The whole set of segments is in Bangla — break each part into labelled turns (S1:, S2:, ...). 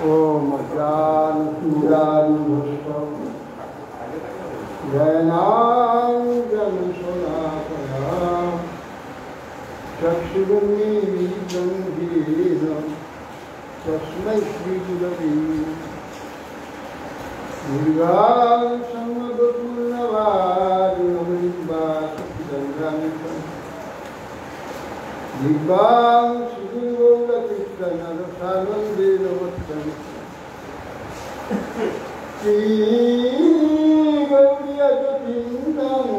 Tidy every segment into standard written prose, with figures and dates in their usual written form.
S1: ओम ज्ञानतिमिरान्धस्य ज्ञानाञ्जनशलाकया चक्षुरुन्मीलितं येन तस्मै श्रीगुरवे दीर्घायुष्मद्पूर्णवारिणमृम्बासुखिदङ्गानिकम् दिग्वां श्रीगोलकृष्णनरसानन्देनवत्सम् श्रीगौर्यजतीन्द्रं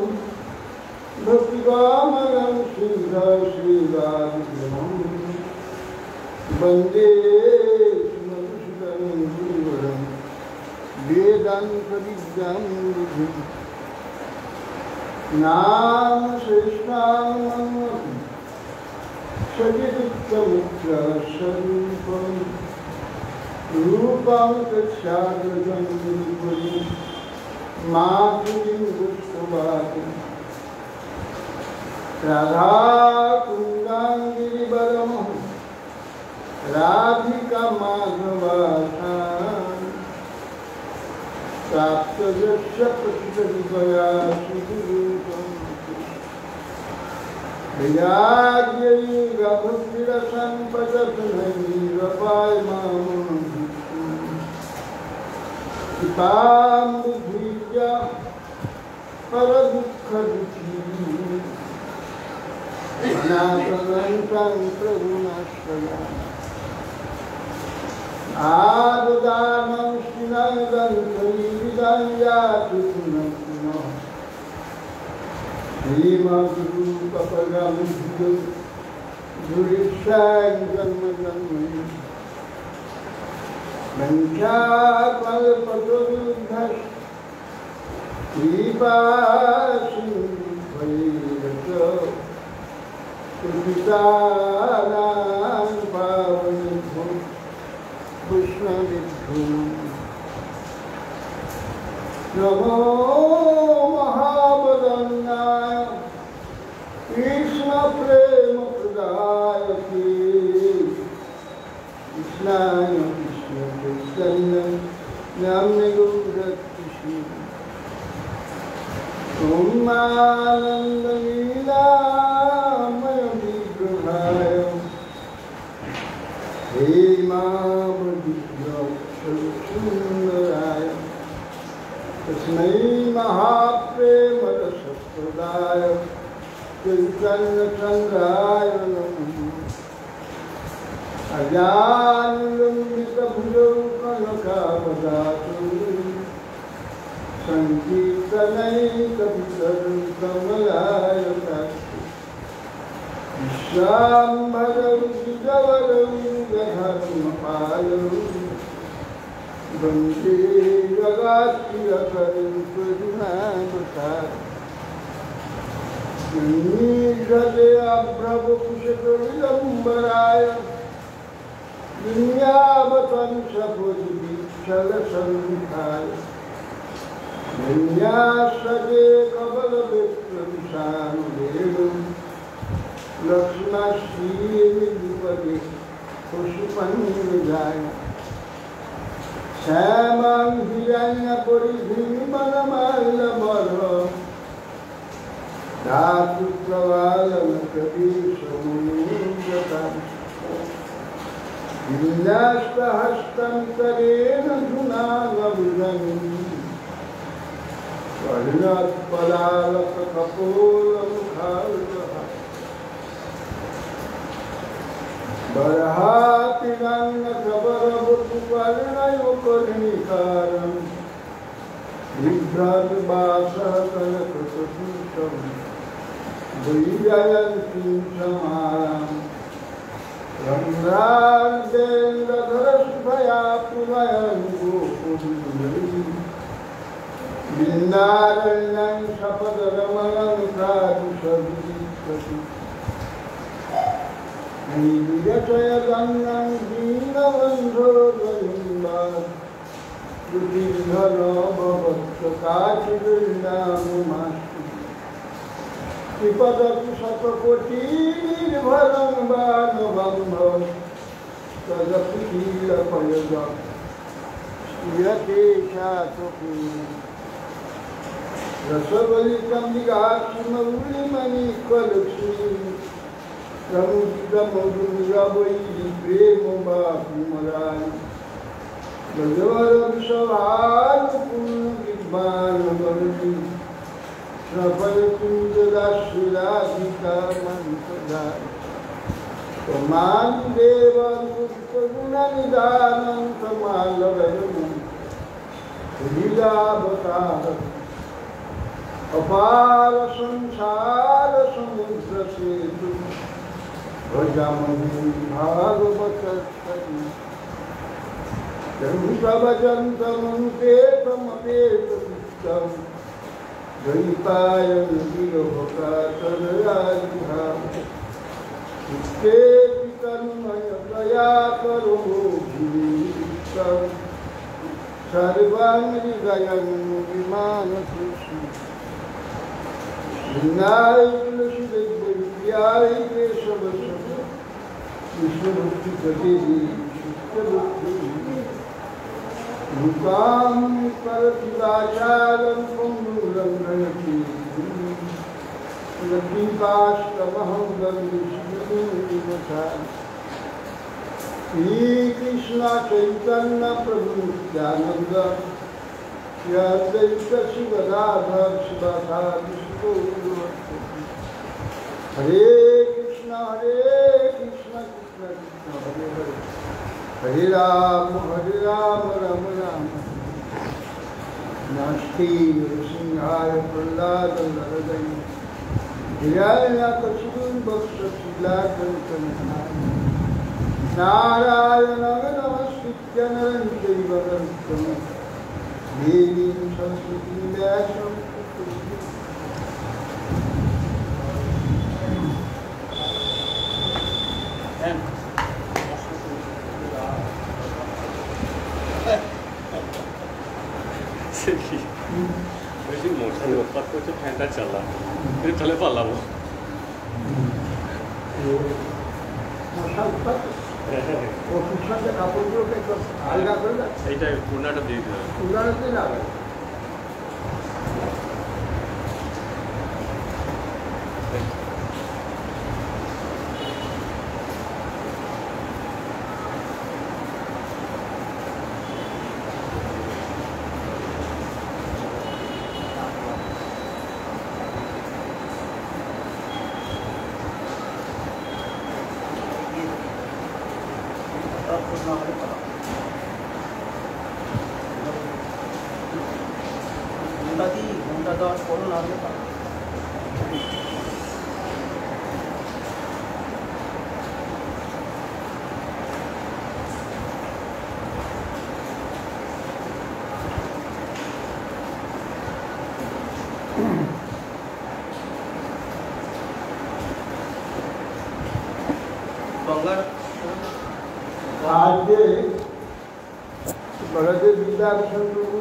S1: भक्तिवामनं श्रीराधिकृतं वन्दे मधुसूदनं गुरुवरं वेदान्तविद्यां विधिं नाम श्रेष्ठानमपि सजिदुक्तमुख्यस्वरूपं रूपं तच्छादृतं गुरुपुरीं मातुलिं दुष्टवातिं राधाकुन्दाङ्गिरिवरमः राधिका माधवासां प्राप्तयस्य प्रतिपदिकया सुगुरूपम् विराज्यै गभक्तिरसम्पदतनैरपायमानं पितां बुद्धिज्ञा परदुःखदुःखी अनाथरन्तं प्रभुनाश्रयामि आददानं श्रीनन्दन्तरीविदं यातु पुनः पुनः श्रीमद्गुरुकपरमभुजं गुरुशां जन्मजन्मनि वञ्चाकल्पतरुभ्यश्च कृपासिन्धुभ्यैव पतितानां पावनेभ्यो वैष्णवेभ्यो नमो महावदन्याय कृष्णप्रेमप्रदायते कृष्णाय कृष्णचैतन्य नाम्ने गौरकृष्ण सोमानन्दलीलामय विग्रहाय हेमावतीर्यक्षरसुन्दराय तस्मै महाप्रेमरसप्रदाय चैतन्यचन्द्राय नमः अजानुलम्बितभुजौ कनकावदातु सङ्कीर्तनैकपितरं कमलायताक्षि विश्वाम्भरौ द्विजवरौ गधर्मपालौ वन्दे जगात्रियकरं करुणावतारम् नीर्घदयाभ्रवकुशकविलम्बराय विन्यावतंसभुजवीक्षलसन्निधाय विन्यासदे कबलविप्रविशानुदेवं लक्ष्मणश्रीनिधिपदे पशुपन्निजाय श्यामां हिरण्यपरिधिं वनमाल्यमर्हं धातु प्रवालनकवीशमुनिव्रतां विन्यास्तहस्तं करेण धुनागविजनं वर्णत्पलालककपोलमुखार्दः बर्हातिरङ्गकबरवपुपर्णयोपर्णिकारं बिभ्रद्वासः कनकसुषं वैजयन्तीं समां रम्रार्देन्द्रधरशुभया पुनयन् गोपुरी बिन्दारण्यं सपदरमणं साधुसविप्रति नीलचयगन्नं दीनबन्धोर्वलिम्बात् श्रुतिर्धनो भवत्काचिर्नाममास्तु त्रिपदपि शतकोटिर्भरं बाणबन्धं तदपि कीलपयज यते शातकु रसवलिकम्बिका सुमौलिमणि कलक्ष्मी रमुदितमधुरवै प्रेमबापुमराय गजवरविषभानुपूर्णविद्वानवरदि श्रवणकुञ्जदाश्रिराधिकामन्तदाय त्वमादिदेवं तमालवयम् लीलावतारम् अपार संसार समुद्र सेतु भजामहि भागवतस्तरि जन्मवजन्तमनुपेतमपेतमिष्टं द्वैपायन गिरोहकातरयाजिहां चित्तेऽपि तन्मयतया करो भीष्टं सर्वान् हृदयं विमानकृष्ण लिंगाय तुलसीदेव्याय केशवस्य विष्णुभक्तिगतिः शुद्धबुद्धिः मुकां परतिवाचालं पुंरुरङ्गयति लक्ष्मीकाष्टमहं वन्दे श्रीकृष्णं श्रीकृष्ण चैतन्य प्रभु नित्यानन्द श्री अद्वैत शिवदाधर शिवासादि हरे कृष्ण कृष्ण कृष्ण हरे हरे हरे राम राम राम नास्ति नृसिंहाय प्रह्लाद नरदय हिरण्यकशिपुर्वक्षशिलाकल्पनाय नारायणं नमस्कृत्य नरं चैव नरोत्तमं देवीं सरस्वतीं व्यासं
S2: বেশি মশার উৎপাত করছে ফ্যানটা চালা কিন্তু চলে পারলাম এইটা পূর্ণাটা দিয়ে দিলাম आज बड़े विद्याभूषण प्रभु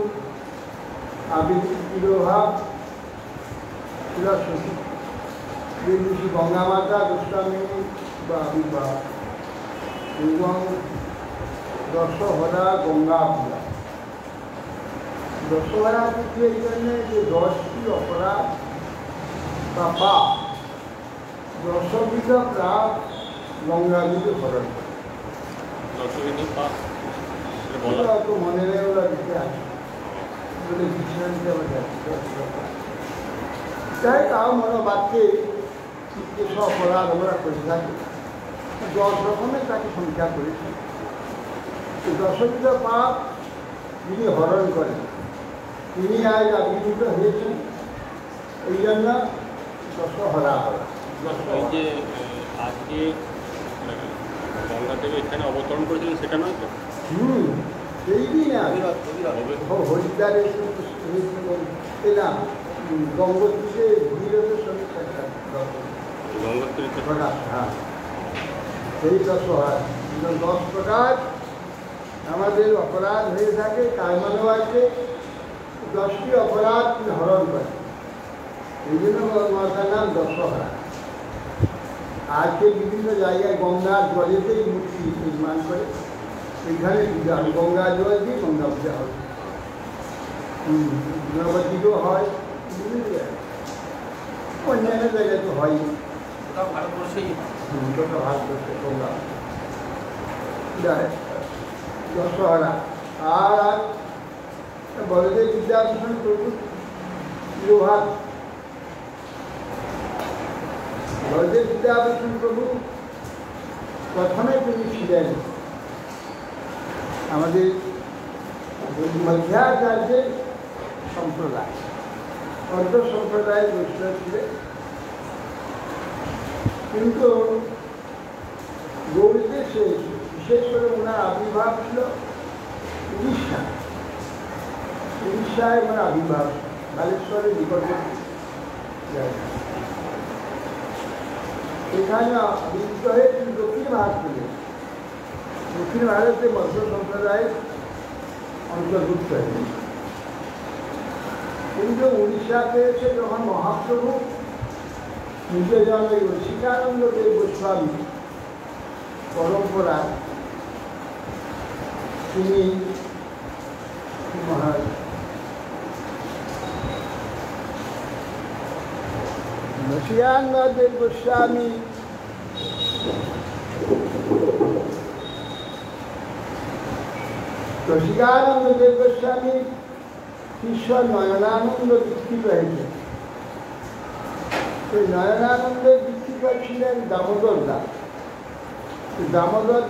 S2: आबৃত্তি তিরোভাব শ্রী গঙ্গা মাতা গোস্বামী বা আবির্ভাব এবং দশহরা গঙ্গা পূজা দশহরা পুজো এই জন্যে যে 10টি অপরাধ বা পাপ 10বিধ পাপ গঙ্গা নদী হরণ করে। 10বিধ পাপ
S1: তো মনে নেই, ওরা লিখে আছে বলে দৃষ্টান্তে আবার যাই তাও মনোবাক্যে যেসব অপরাধ আমরা করে থাকি 10 রকমের তাকে সংখ্যা করেছি। 10বিধ পাপ যিনি হরণ করেন তিনি আজ আবির্ভূত হয়েছেন, এই জন্য দশহরা হরা।
S2: এই যে আজকে গঙ্গা দেবী এখানে অবতরণ করেছিলেন সেটা নয় তো?
S1: সেই দিন হরিদ্বারে এলাম গঙ্গোত্রীতে ভূমিরথের সঙ্গে
S2: গঙ্গোত্রীতে
S1: হ্যাঁ সেই দশহরা 10 প্রকার আমাদের অপরাধ হয়ে থাকে। তার মানে আছে 10টি অপরাধ তিনি হরণ করেন, এই জন্য মাতার নাম দশহরা। আজকে বিভিন্ন জায়গায় গঙ্গার জলেতেই মূর্তি নির্মাণ করে এইখানে পূজা হয়, গঙ্গা জল দিয়ে গঙ্গা পূজা হয়, গণপতিও হয়, বিভিন্ন জায়গায়, অন্যান্য জায়গায় তো হয়
S2: ভারতবর্ষেই
S1: গোটা ভারতবর্ষে গঙ্গা দশহরা। আর বড়দের বিদ্যাভূষণ প্রভু লোহার, বড়দের বিদ্যাভূষণ প্রভু প্রথমে তিনি ছিলেন আমাদের মধ্যাচার্যের সম্প্রদায়, অর্ধ সম্প্রদায়ের বৈষ্ণব ছিলেন, কিন্তু গৌড়দেশে বিশেষ করে ওনার আবির্ভাব ছিল উড়িষ্যায় ওনার আবির্ভাব, বালেশ্বরের নিকটবর্তী জায়গা। এখানে আবির্ভূত হয়ে তিনি দক্ষিণ ভারত থেকে, দক্ষিণ ভারতে মধ্য সম্প্রদায়ের অন্তর্ভুক্ত হয়েছে। কিন্তু উড়িষ্যাতে এসে যখন মহাপ্রভু নিজে জন্মে রসিকানন্দ দেব গোস্বামী পরম্পরায় তিনি রসিকানন্দ দেব গোস্বামী শিষ্য নয়নানন্দ দীক্ষিত হয়েছে। সেই নয়নানন্দের দীক্ষিত ছিলেন দামোদর দাস। দামোদর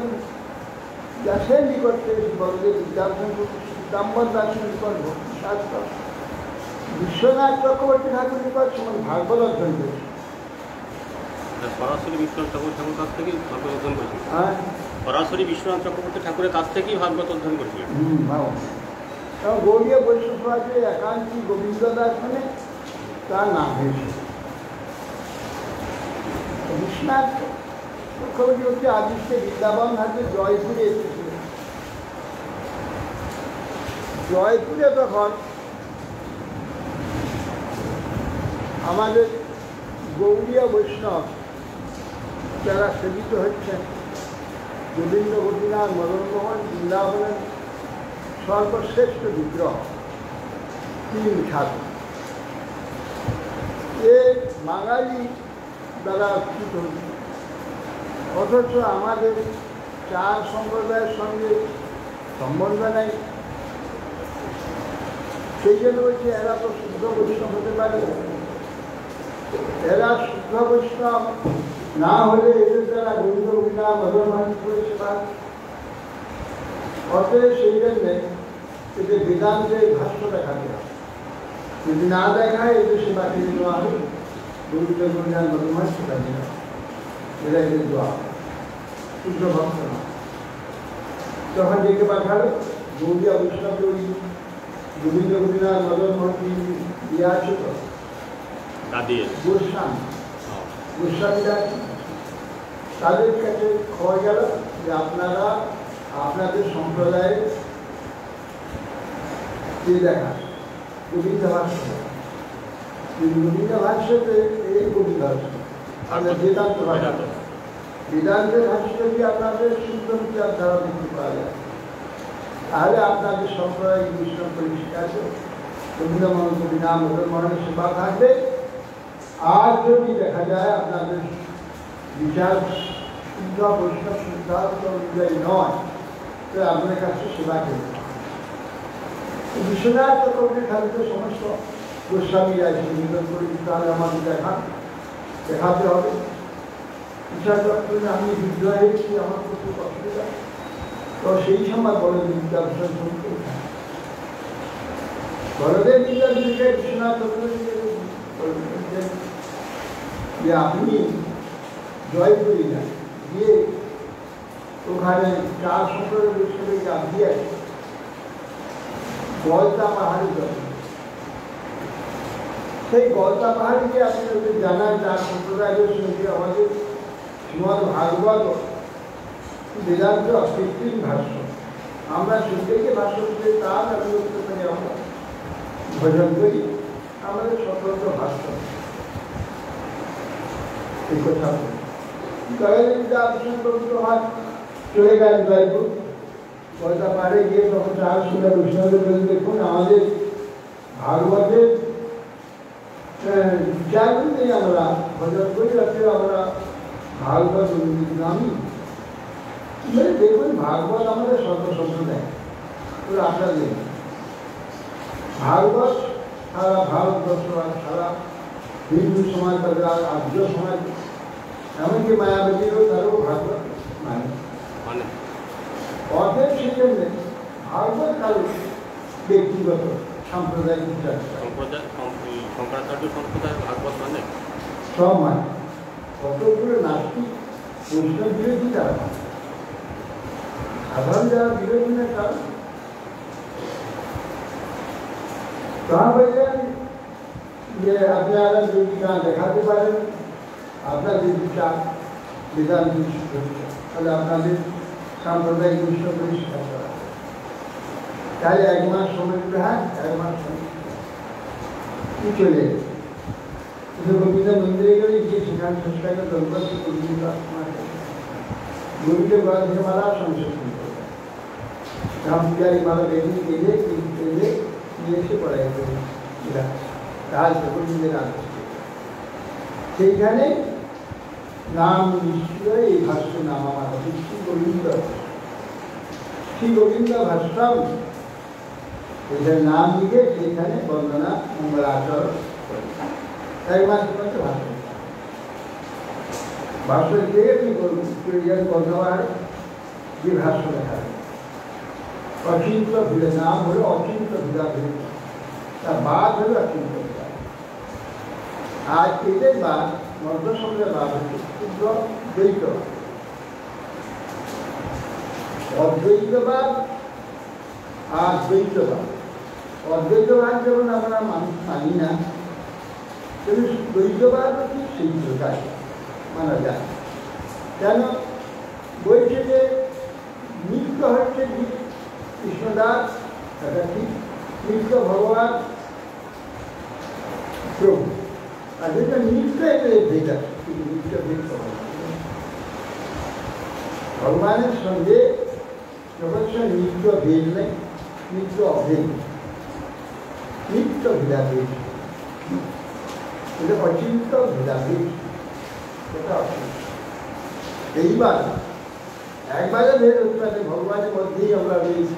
S1: দাসের নিকটে বড়দের বিদ্যাভূষণ দামোদর দাসের নিকট ভক্তিশাস্ত্র, বিশ্বনাথ চক্রবর্তী ঠাকুর নিকট সমান ভাগবত অধ্যয়ন করেছে।
S2: সরাসরি বিশ্বনাথ চক্রবর্তী কাছ থেকেই ভাগবত অধ্যয়ন করেছিলেন।
S1: হ্যাঁ,
S2: সরাসরি বিশ্বনাথ চক্রবর্তী ঠাকুরের কাছ থেকেই ভাগবত অধ্যয়ন করেছিলেন।
S1: কারণ গৌড়ীয় বৈষ্ণব সমাজে একান্তি গোবিন্দ দাস মানে তার নাম হয়েছে। বিশ্বনাথ চক্রবর্তী হচ্ছে আদিত্যে বৃন্দাবন হাতে জয়পুরে এসেছিলেন। জয়পুরে তখন আমাদের গৌড়ীয় বৈষ্ণব যারা সেবিত হচ্ছেন, গোবিন্দ গোপীনাথ মদনমোহন বৃন্দাবনের সর্বশ্রেষ্ঠ বিগ্রহ তিন ঠাকুর, এ বাঙালি দ্বারা অর্থিত হচ্ছে। অথচ আমাদের চার সম্প্রদায়ের সঙ্গে সম্বন্ধ নেই। সেই জন্য বলছি এরা তো শুদ্ধ বৈষ্ণব হতে পারে। এরা শুদ্ধ বৈষ্ণব না হলে এদের দ্বারা গোবিন্দ গোপীনাথ মদনমোহন করেছে বা অতএব সেই জন্যে এদের বেদান্তের ভাষ্য দেখাতে হবে। যদি না দেখায় এদের সেবা করে দেওয়া হবে, গোবিন্দ গোপীনাথ মদনমোহন সেবা দেওয়া হবে, এরা এদের দেওয়া হবে, শুদ্ধ ভক্ত না। তখন ডেকে পাঠালো গৌড়ীয় বৈষ্ণব ওই গোবিন্দ গোপীনাথ মদনমোহন দিয়ে আছে তো গোস্বামীরা, তাদের কাছে খবর গেল যে আপনারা আপনাদের সম্প্রদায়ের দেখা গোবিন্দ ভাষ্য, গোবিন্দ ভাষ্যতে এই গোবিন্দ ভাষ্য বেদান্ত ভাষা, বেদান্তের ভাষ্য যদি আপনাদের শুদ্ধ বিচার ধারা দেখতে পাওয়া যায়, তাহলে আপনাদের সম্প্রদায় বৈষ্ণব পরিষ্কার আছে, গোবিন্দমোহন গোপীনাথ মদনমোহনের সেবা থাকবে। আর যদি দেখা যায় আপনাদের বিচার শুদ্ধ বৈষ্ণব সিদ্ধান্ত অনুযায়ী নয়, তো আপনাদের কাছে সেবা করবে। বিশ্বনাথ চক্রবর্তী ঠাকুরের সমস্ত গোস্বামীরা এসে নিবেদন করে তাহলে আমাদের দেখাতে হবে। বিচার চক্রে আমি বিদ্রোহ হয়েছি, আমার প্রচুর অসুবিধা। তো সেই সময় বড়দের বিদ্যাভূষণ শুনতে বড়দের বিদ্যাভূষণকে বিশ্বনাথ চক্রবর্তী যে আপনি জয়পুরি না গিয়ে ওখানে চার সম্প্রদায় বৈষ্ণবকে দিয়ে গলতা পাহাড়ি জল, সেই গলতা পাহাড়িকে আপনি যদি জানান চার সম্প্রদায় বৈষ্ণবকে আমাদের শ্রীমদ ভাগবত বেদান্ত কৃত্রিম ভাষ্য, আমরা শুনতে ভাষ্য দিতে তার আমি করতে পারি, আমরা ভজন করি, আমাদের স্বতন্ত্র ভাষ্য এই কথা বিদ্যাভূষণ প্রভৃত চলে গেলেন জয়পুর। কয়টা পাড়ে গিয়ে তখন চার সুন্দর বৈষ্ণবের বলে দেখুন আমাদের ভাগবতের জানুন নেই আমরা ভজন করি রাখতে আমরা ভাগবত নামি দেখুন ভাগবত আমাদের শত দেয় ওরা আপনাদের ভাগবত সারা ভারতবর্ষ সারা হিন্দু সমাজ তাদের আর্য সমাজ এমনকি মায়াবতীরও তারও ভাগবত মানে অর্ধেক সেজন্য ভাগবত কারো ব্যক্তিগত সাম্প্রদায়িক
S2: শঙ্করাচার্য সম্প্রদায়ের ভাগবত মানে
S1: সব মানে কতগুলো নাস্তিক বৈষ্ণব বিরোধী তারা সাধারণ যারা বিরোধী না কারণ তারা বললেন যে আপনারা যদি না দেখাতে পারেন আপনার যদি চান বেদান্ত তাহলে আপনাদের সাম্প্রদায়িক বৈষ্ণব পরিষ্কার করা তাহলে 1 মাস সময় দিতে হয় 1 মাস সময় কি চলে গোবিন্দ মন্দিরে গেলে গিয়ে সেখানে চেষ্টাকে দম্পতি গোবিন্দ গণের মালা সংশোধন করবে রাম পূজারী মালা বেরিয়ে গেলে নিয়ে এসে পড়াই কাজ গোবিন্দের আদেশ সেইখানে নাম নিশ্চয় এই ভাষ্য নাম আমার শ্রী গোবিন্দ ভাষ্যম এটার নাম লিখে সেখানে বন্দনা মঙ্গলাচরণ করে 1 মাস মধ্যে ভাষ্য ভাষ্য দিয়ে বর্ণবার যে ভাষ্য লেখা অচিন্ত ভিড়ে নাম হলো অচিন্ত ভিড়া ভিড় তার বাদ হলো অচিন্ত ভিড়া আর এদের বাদ মধ্যসংখ্যার বাদ হচ্ছে ক্ষুদ্র দ্বৈতবাদ অদ্বৈতবাদ আর দ্বৈতবাদ অদ্বৈতবাদ যেমন আমরা মানি না তেমনি দ্বৈতবাদ ঠিক সেই প্রকার মানা যায় কেন বলছে যে নিত্য হচ্ছে কৃষ্ণদাস এটা ঠিক নিত্য ভগবান প্রভু আর যেটা নিত্য এটা ভেদ আছে নিত্য ভেদ ভগবানের সঙ্গে যখন নিত্য ভেদ নেই নিত্য অভেদ নিত্য ভেদাভেদ এটা অচিন্ত ভেদাভেদ এটা অচিন্ত এইবার একবারে ভেদ হতে পারে ভগবানের মধ্যেই আমরা রয়েছি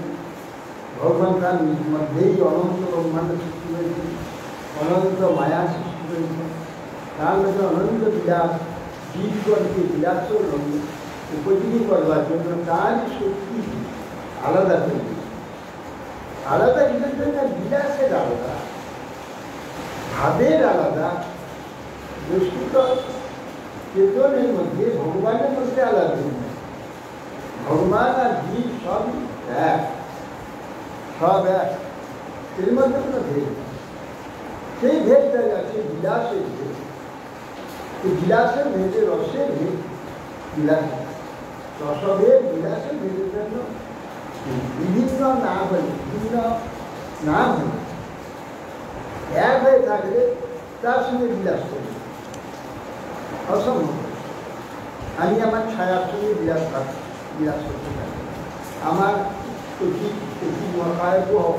S1: ভগবান তার মধ্যেই অনন্ত ব্রহ্মাণ্ড সৃষ্টি হয়েছে অনন্ত মায়া সৃষ্টি হয়েছে তার মধ্যে অনন্ত বিলাস জীবগণকে বিলাস উপযোগী করবার জন্য তার শক্তি আলাদা করে আলাদা কিসের জন্য বিলাসের আলাদা ভাবের আলাদা বস্তুত চেতনের মধ্যে ভগবানের মধ্যে আলাদা ভগবান আর জীব সবই এক সব এক এর মধ্যে কোনো ভেদ সেই ভেদটা আছে বিলাসের ভেদ এই বিলাসের ভেদে রসের ভেদ বিলাস রসভেদ বিলাসের ভেদের জন্য বিভিন্ন নাম হলে বিভিন্ন নাম হলে এক হয়ে থাকলে তার সঙ্গে বিলাস করবে অসম্ভব আমি আমার ছায়ার সঙ্গে বিলাস করতে পারি আমার কায়ক হোক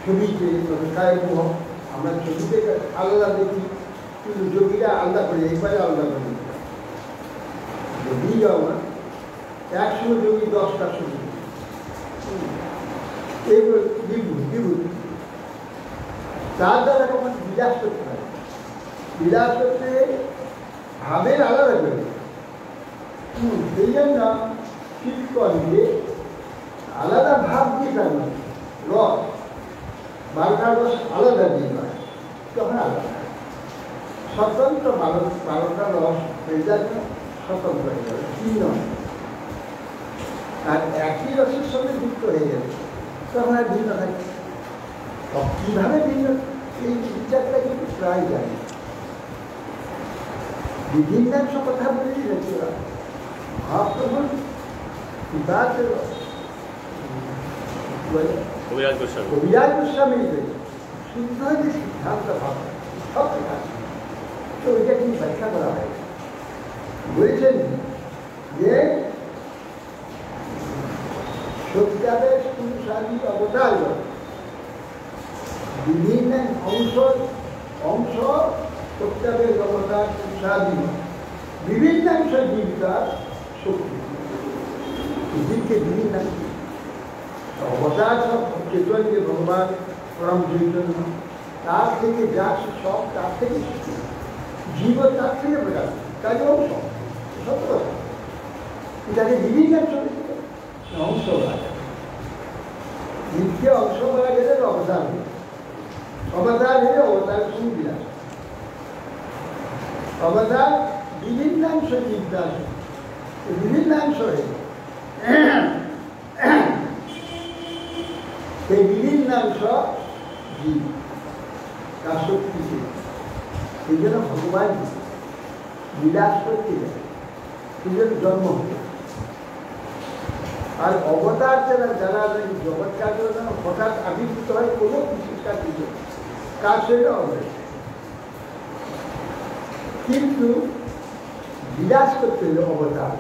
S1: ছবিতে কায়ক হোক আমরা ছবিতে আলাদা দেখি কিন্তু যোগীরা আলাদা করে একবারে আলাদা করে যোগী যাও না 100 যোগী 10টা ছবি এগুলো বিভূতি তার দ্বারা কখন বিলাস করতে পারে বিলাস করতে ভাবের আলাদা করে সেই জন্য ঠিক করলে আলাদা ভাব দিয়ে তার মধ্যে রস 12টা রস আলাদা দিয়ে নয় তখন আলাদা স্বতন্ত্র 12টা রস হয়ে যাবে স্বতন্ত্র হয়ে যাবে ভিন্ন আর একই রসের সঙ্গে যুক্ত হয়ে যাবে তখন আর ভিন্ন থাকে কীভাবে ভিন্ন এই বিচারটা কিন্তু প্রায় জানি বিভিন্ন কথা বলেই রয়েছে ভাব তখন কবিরাজ গোস্বামী শুদ্ধ যে সিদ্ধান্ত ভাব সব ঠিক আছে তো ওইটা কি ব্যাখ্যা করা হয় বলেছেন যে প্রত্যাদেশ পুরুষাদি অবতার বিভিন্ন অংশ প্রত্যাদেশ অবতার পুরুষাদি বিভিন্নাংশ জীবিকার শক্তি জীবকে বিভিন্নাংশ অবতার সব চৈতন্য ভগবান পরম চৈতন্য তার থেকে যা সব তার থেকে জীব তার থেকে প্রকাশ কাজে অংশ সত্য কথা যাকে বিভিন্নাংশ অংশ বলা যায় জীবকে অংশ বলা গেলে অবতার অবতার হলে অবতারের সঙ্গে বিলাস অবতার বিভিন্নাংশ জীবটা আছে বিভিন্নাংশ হয়ে সেই বিভিন্নাংশ জীব তার শক্তিতে সেই জন্য ভগবান বিলাস করতে যায় সেই জন্য জন্ম হতে আর অবতার যারা জগৎ কাজ হঠাৎ আবির্ভূত হয় কোনো বিশেষ কাজ কাজ সেটা হবে কিন্তু বিলাস করতে হলে অবতার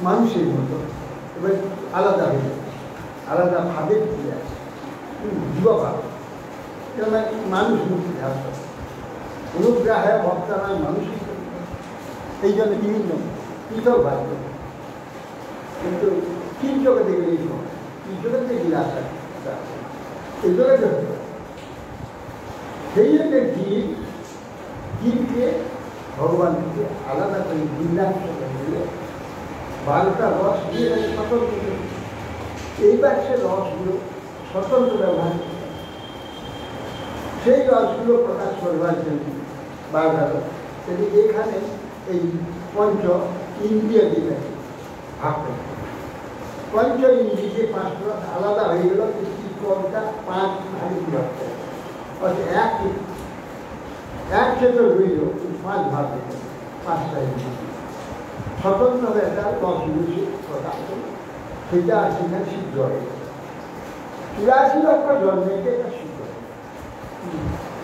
S1: মানুষের মতো এবার আলাদা হয়ে যায় আলাদা ভাবে ফিরে আসে জীবভাব মানুষ মুক্তি ধার করে অনুগ্রাহে ভক্তারা মানুষই এই জন্য বিভিন্ন পৃথক ভাব করে কিন্তু তিন চোখে দেখলে এই তিন চোখে থেকে বিলাস আছে এই চোখে সেই জন্য জীবকে ভগবান থেকে আলাদা করে বিন্যাস দিলে 12টা রস দিয়ে স্বতন্ত্র এইবার সে রসগুলো স্বতন্ত্র ব্যবহার করতে সেই রসগুলো প্রকাশ করবার জন্য 12টা রস যদি এখানে এই পঞ্চ ইন্দ্রিয় দিকে ভাগ করতে পঞ্চ ইন্দ্রিয়ে 5 রস আলাদা হয়ে গেল কমটা 5 ভাগে বিভক্ত অর্থাৎ এক ক্ষেত্রে রইল 5 ভাগ হয়ে গেল 5টা ইন্দ্রিয় স্বতন্ত্রভাবে একটা রসগুলো প্রকাশ করল সেটা সেখানে সিদ্ধ হয়ে গেল 84 লক্ষ জন্মেতে এটা সিদ্ধ হয়ে গেল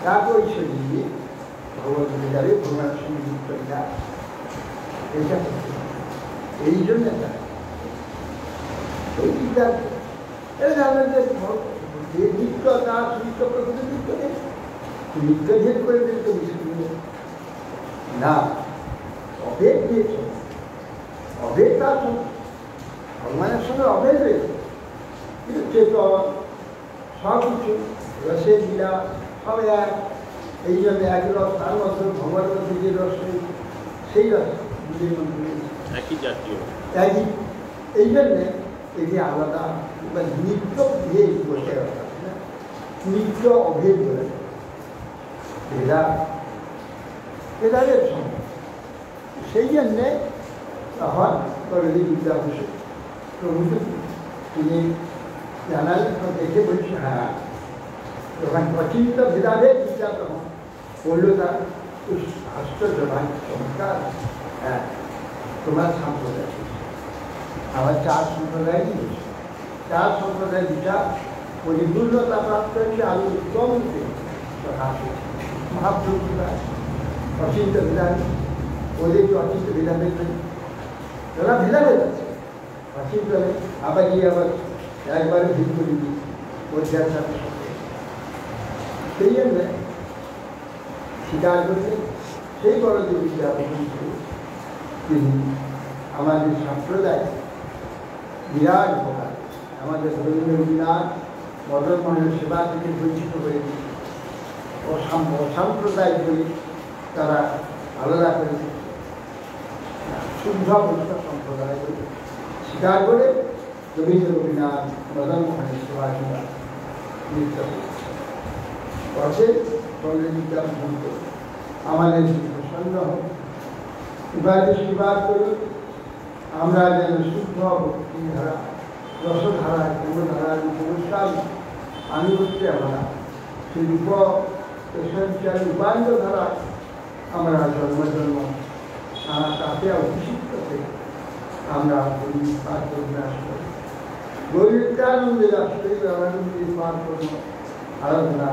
S1: তারপর শরীরে ভগবত যাবে ভগবানের সঙ্গে যুক্ত এটা এই জন্য এটা জানবেন যে নিত্য তার নিত্য প্রকৃতি নিত্য নেই নিত্য ভেদ করে দিতে না অভেদ দিয়েছ অভেদ তার সঙ্গে ভগবানের সঙ্গে অভেদ রয়েছে কিন্তু চেতন সব কিছু রসের লীলা সব এক এই জন্য এক রস তার মধ্যে ভগবানের মধ্যে যে রস রয়েছে সেই রস নিজের মধ্যে
S2: একই জাতীয়
S1: একই এই জন্যে এটি আলাদা বা নিত্য ভেদ বলতে কথা নিত্য অভেদ বলে ভেদাভেদ সম্ভব সেই জন্যে তখন করলি বিদ্যাভূষণ প্রভূত তিনি জানালেন দেখে বলছি হ্যাঁ তখন অচিন্ত ভেদাভেদ বিচার তখন বলল তার আশ্চর্য ভাই চমৎকার হ্যাঁ তোমার সম্প্রদায় আমার 4 সম্প্রদায় নিয়েছে 4 সম্প্রদায় বিচার পরিপূর্ণতা প্রাপ্ত হয়েছে আরো উত্তম প্রকাশ হয়েছে মহাপ্রভুরা অচিন্ত ভেদাভেদ ওদের তো অচিন্ত ভেদাভেদ নেই তারা ভেদাভেদ আছে অচিন্ত আবার গিয়ে আবার একবারে ভিড় করে দিই অধ্যায়ের সাথে সেই জন্য স্বীকার করতে সেই বড় যে বিদ্যাপন তিনি আমাদের সম্প্রদায় বিরাট উপকার আমাদের রবীন্দ্রনাথ মদন মোহনের সেবা থেকে বঞ্চিত হয়ে অসাম্প্রদায়িক হয়ে তারা আলাদা করে শুদ্ধ মুক্ত সম্প্রদায় করে স্বীকার করে রবীন্দ্রনাথ মদন মোহনের সেবা কিংবা নৃত্য করছে বিদ্যাপন আমাদের প্রসন্ন হোক এবারে স্বীকার করুন আমরা যেন শুদ্ধ ভক্তিধারা রসধারা গুণধারা রূপস্বাম আনুগত্যে আমরা সেই রূপ এসেন্সিয়াল উপান্ত ধারা আমরা জন্ম তাতে অভিষিক্ত থেকে আমরা পাঠ বিনাশ করি গৌরিত্যানন্দে রাষ্ট্রীয় আনন্দে পাঠ করব আরাধনা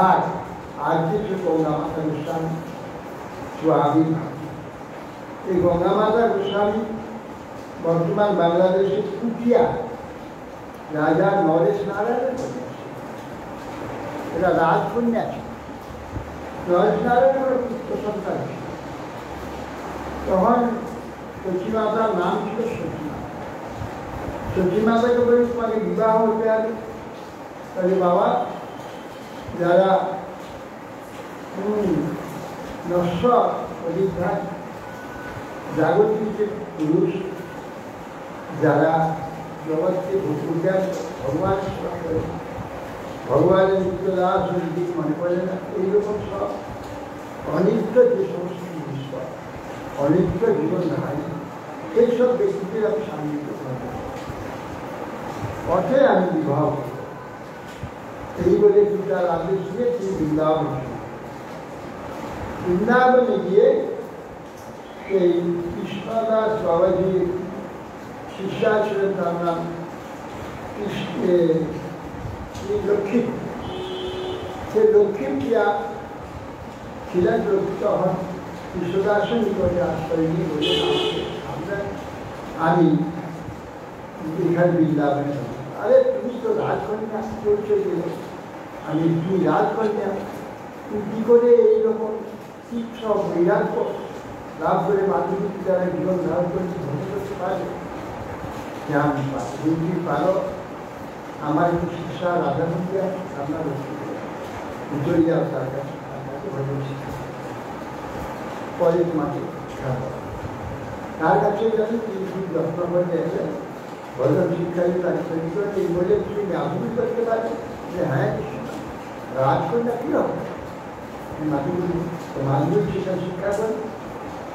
S1: আর আজকে সে গঙ্গা মাতা গোস্বামী স্বামী এই গঙ্গা মাতা গোস্বামী বর্তমান বাংলাদেশের কুটিয়া রাজা নরেশ নারায়ণের কন্যা। এরা রাজকন্যা ছিল। নরেশ নারায়ণের পুত্র সন্তান ছিল। তখন সচিমাতার নাম ছিল সচিমা। সচিমাতাকে বলি তোমাকে বিবাহ হতে হবে। তাহলে বাবা যারা নশ্বর অধিকার জাগতিক যে পুরুষ, যারা জগৎকে পূজা ভগবান সেবা করে, ভগবানের নিত্য দাস দিক মনে করে না, এইরকম সব অনিত্য যে সমস্ত জিনিস, অনিত্য জীবন ধারী, এইসব ব্যক্তিদের আমি সান্নিধ্য করব, পথে আমি বিবাহ করব। এই বলে দুটার আদেশ দিয়ে তিনি বৃন্দাবনে গিয়ে এই কৃষ্ণদাস বাবাজির শিষ্যা ছিলেন, তার নাম লক্ষ্মী। সে লক্ষ্মী প্রিয়া ছিলেন। তখন কৃষ্ণদাসের নিকটে আশ্রয় নিয়ে বলে আমি এখানে বৃন্দাবনে। আরে তুমি তো রাজকন্যা চলছে গেল, আমি তুমি রাজকন্যা, তুমি কী করে এইরকম তীক্ষ্ণ বৈরাগ্য লাভ করে মাতৃ দ্বারা জীবন ধারণ করতে ধরে করতে পারে? আমি তুমি পারো, আমার একটু শিক্ষা রাধামন্ত্রী আছে, আপনার চলে যাও তার কাছে, আপনাকে ভজন শিক্ষা পরে তোমাকে শিক্ষা তার কাছে গেলে তিনি খুব যত্ন করে এলেন। ভজন শিক্ষায় তাকে তৈরি করে এই বলে তুমি আধুনিক করতে পারে যে হ্যাঁ রাজকন্যা কী হবে, মাধুরী শিক্ষা শিক্ষা করে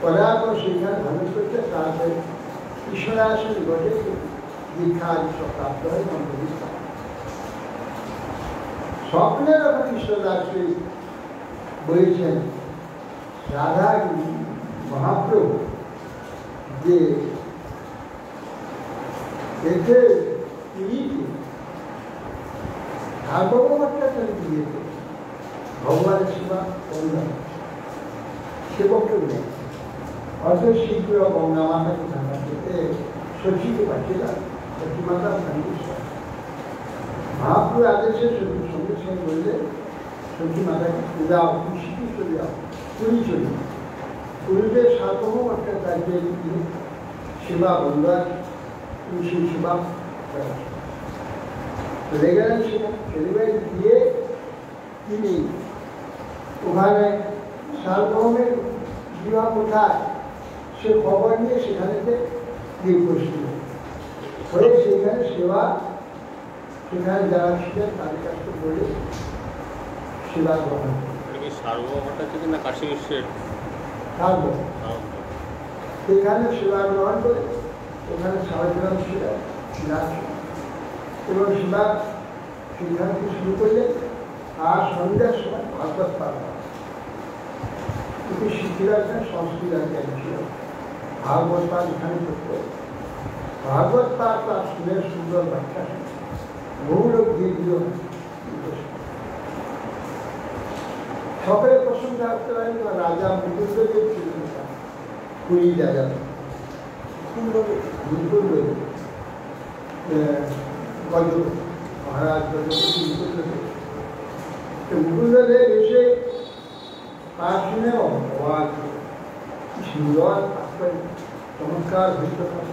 S1: করার পর সেখানে ভালো করতে, তারপরে ঈশ্বরাসন ঘটে দীক্ষা সব প্রাপ্ত হয়। মন্ত্রদীক্ষা স্বপ্নের ওখানে ঈশ্বরদাসকে বলেছেন রাধা মহাপ্রভু যে এতে তিনি ভাগবতাচার্য দিয়েছে ভগবানের সেবা বন্ধন সেবকেও নেই। অত শীঘ্র গঙ্গা মাতাকে ধারণা করতে শশীকে পাঠিয়েছিলাম। শশী মাতা মহাপ্রভু আদেশে সঙ্গে সঙ্গে বললে শশী মাতাকে পূজাও, খুশিতে চলে যাও, পুরী চলে যাও। পুরীতে সার্বভৌম ভট্টাচার্যের সেবা বন্ধ আছে, তুমি সেই সেবা চলে গেলেন। সেখানে ছেলেবেল দিয়ে তিনি ওখানে সার্বভৌমের বিবাহ কোথায় সে খবর নিয়ে সেখানেতে নির্ভরশীল হয়ে সেখানে সেবা, সেখানে যারা ছিলেন তাদের কাছে বলে সেবা গ্রহণ সেখানে সেবা গ্রহণ করে ওখানে সারাজীবন ছিলেন এবং সেবা সেখান থেকে শুরু করলেন। আর সন্ধ্যার সময় ভাগবত পাঠ কিন্তু শিখিরাছেন সংস্কৃত ছিল ভাগবত পাঠ এখানে করতে। ভাগবত পাঠ তার সুরের সুন্দর ব্যাখ্যা বহু লোক দিয়ে দিল। সকলের প্রশংসা করতে পারেন। রাজা মুকুন্দদেব ছিলেন পুরী রাজা মুকুন্দদেব গজ মহারাজ গজপতি মুকুন্দদেব। মুকুন্দদেব এসে তার শুনে অবাক, সুন্দর চমৎকার হইতে পারে।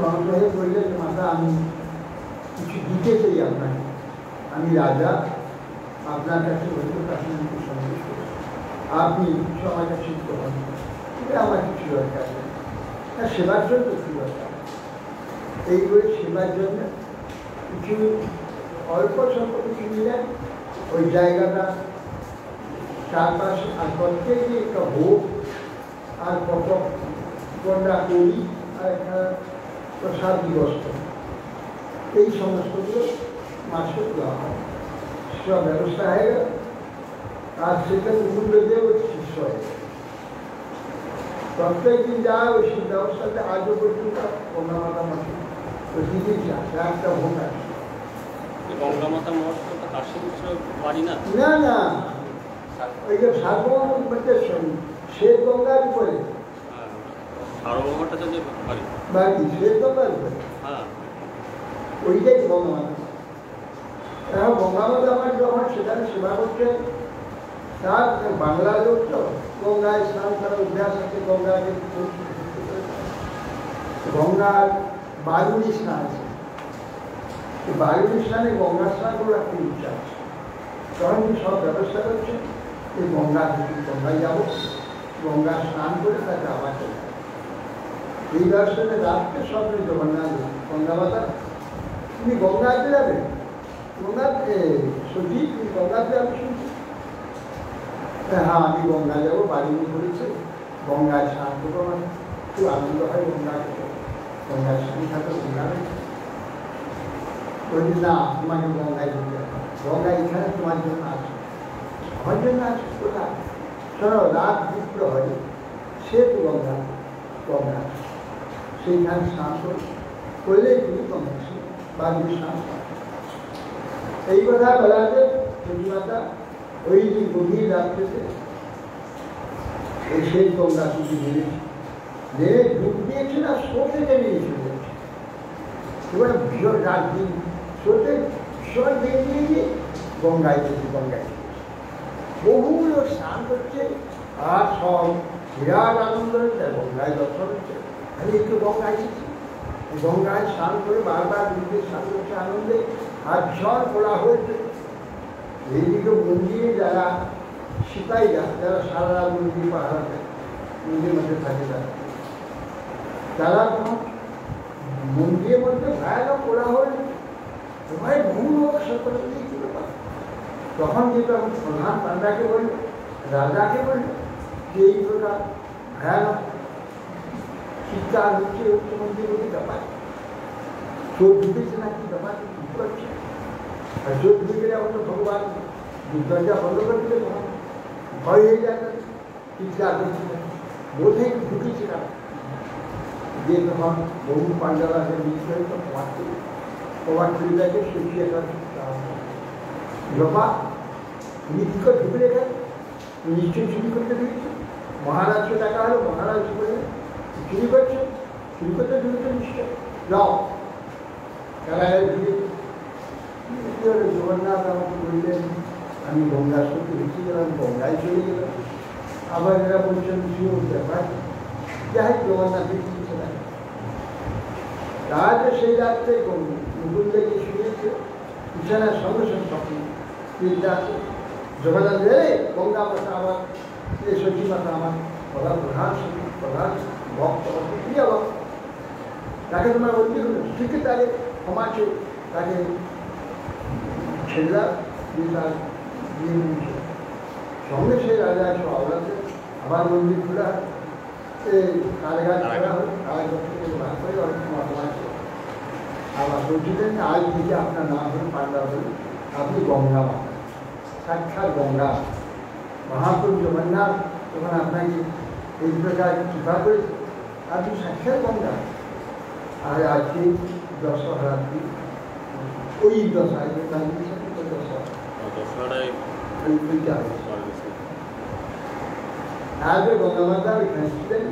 S1: মহাপ্রভু বললেন মাতা আমি কিছু দিতে চাই আপনাকে, আমি রাজা আপনার কাছে সন্তুষ্ট, আপনি কিছু আমার কাছে হন, এটা আমার কিছু দরকার নেই, সেবার জন্য কিছু দরকার। এই করে সেবার জন্য কিছু অল্প স্বল্প কিছু নিলেন। ওই জায়গাটা চারপাশে আর প্রত্যেকে একটা ভোগ আর কত গন্ডা করি আর একটা প্রসাদ ব্যবস্থা, এই সমস্তগুলো মাসে দেওয়া হয়। সব ব্যবস্থা হয়ে গেল। আর সেখানে মুকুন্দদেব শিষ্য হয়ে গেল। প্রত্যেক দিন যায় ওই সেই ব্যবস্থাতে আজও পর্যন্ত গঙ্গা মাতা মাসে ওই দিদি যায় একটা ভোগ আছে।
S2: গঙ্গা মাতা মহোৎসবটা কাশী বিশ্বনাথ বাড়ি না?
S1: না না, ওই যে সার্বভৌম সে গঙ্গার উপরে
S2: সার্বভৌমটা যে বাড়ি
S1: বা কি শ্বেতগঙ্গার উপরে
S2: হ্যাঁ
S1: ওইটাই গঙ্গামাতা। এখন গঙ্গামাতা আমার যখন সেখানে সেবা করছে, তার বাংলার লোক তো গঙ্গায় স্নান করার অভ্যাস আছে, গঙ্গাকে গঙ্গার বারুণী স্নান আছে, বারুণী স্নানে গঙ্গা স্নান করে একটা ইচ্ছা আছে। তখন কি সব ব্যবস্থা করছে যে গঙ্গায় যাবো, গঙ্গা স্নান করে তাকে আবার চলে যাবো। এই দর্শনে রাত্রে স্বপ্নে জগন্নাথ গঙ্গামাতা তুমি গঙ্গাতে যাবে, গঙ্গাতে সত্যি তুমি গঙ্গাতে যাবে শুনছি? হ্যাঁ আমি গঙ্গা যাবো, বাড়ি করেছে গঙ্গায় স্নান করবো, আমার খুব আনন্দ হয় গঙ্গাকে, গঙ্গায় স্নান থাকবে গঙ্গা বলছি না তোমাকে গঙ্গায় যেতে হবে, গঙ্গা এখানে তোমার জন্য আছে, আমার জন্য আছে কোথায়? শোনো রাত বিপ্র হয় সে তো গঙ্গা, গঙ্গা সেইখানে স্নান করলেই তুমি গঙ্গা বাড়ি স্নান করো। এই কথা বলাতে প্রতিমাতা ওই যে গভীর রাত্রিতে এই সেই গঙ্গা শুধু নেড়ে ডুব দিয়েছে না, স্রোতে নিয়ে চলে যাচ্ছে। এবার ভীষণ রাত দিন স্রোতে ভীষণ বেরিয়ে গিয়ে গঙ্গায় যেতে, গঙ্গায় বহু লোক স্নান করছে আর সব বিরাট আনন্দ হচ্ছে, গঙ্গায় দর্শন হচ্ছে। আমি একটু গঙ্গায় এসেছি, গঙ্গায় স্নান করে বারবার নিজে স্নান করছে আনন্দে, আর ভীষণ খোলা হয়েছে। এইদিকে মন্দিরে যারা সিপাহীরা, যারা সারা রাত মন্দির পাহারা দেয়, মন্দিরের মধ্যে থাকে, তারা তখন মন্দিরের মধ্যে ভয়ানক খোলা হয়ে সবাই বহু লোক সকলে দিয়েছিল। তখন যেটা প্রধান পান্ডাকে বলল, রাজাকে বলল যে এই প্রকার ভয়ানক চিৎকার হচ্ছে মন্দির বলে ব্যাপার, চোর ঢুকেছে নাকি ব্যাপার কি করছে? আর চোর ঢুকে গেলে অন্য ভগবান দরজা বন্ধ করে দিলে তখন ভয় হয়ে যায়, চিৎকার করছে বোধে ঢুকেছে না। যে তখন বহু পান্ডারা মৃত্যু হয়েছে প্রভাব চলে যাচ্ছে, শুকিয়ে বাবা তুমি কি করে ঢুকে গেলে, নিশ্চয়ই চুরি করতে দিয়েছে। মহারাজকে টাকা হলো, মহারাজ করে চুরি করছে, চুরি করতে ঢুকেছে নিশ্চয়, যাও খেলায় ঢুকে। জগন্নাথ আমাকে বললেন আমি গঙ্গার সত্যি ভেসে গেলাম, গঙ্গায় চলে গেলাম। আবার এরা বলছেন শিও ব্যাপার, যাই জগন্নাথের কিছু নাই। রাজা সেই রাত্রে মুকুল দেখে শুয়েছে, বিছানার সঙ্গে সঙ্গে স্বপ্ন চিন্তা আছে, জগন্নাথ রে গঙ্গা মাতা আমার, এই সতী মাতা আমার প্রধান প্রধান ভক্ত, প্রিয় ভক্ত, তাকে তোমার বলতে হলো ঠিক তাকে ক্ষমা চেয়ে তাকে ছেলেরা দিয়ে তার দিয়ে নিয়েছে। সঙ্গে সেই রাজা এসে আওড়াতে আবার মন্দির খোলা, কালেঘাট খোলা হয়, কালেঘাট থেকে বার করে অনেক ক্ষমা আছে। আবার বলছিলেন আজ থেকে আপনার নাম হল পান্ডা হল, আপনি গঙ্গা মাতা, সাক্ষাৎ গঙ্গা। মহাপ্রভু জগন্নাথ তখন আপনাকে এই প্রকার কৃপা করেছে, আপনি সাক্ষাৎ গঙ্গা। আর আজকে দশহরা দিন ওই দশায় আজকে গঙ্গা মাতা এখানে ছিলেন।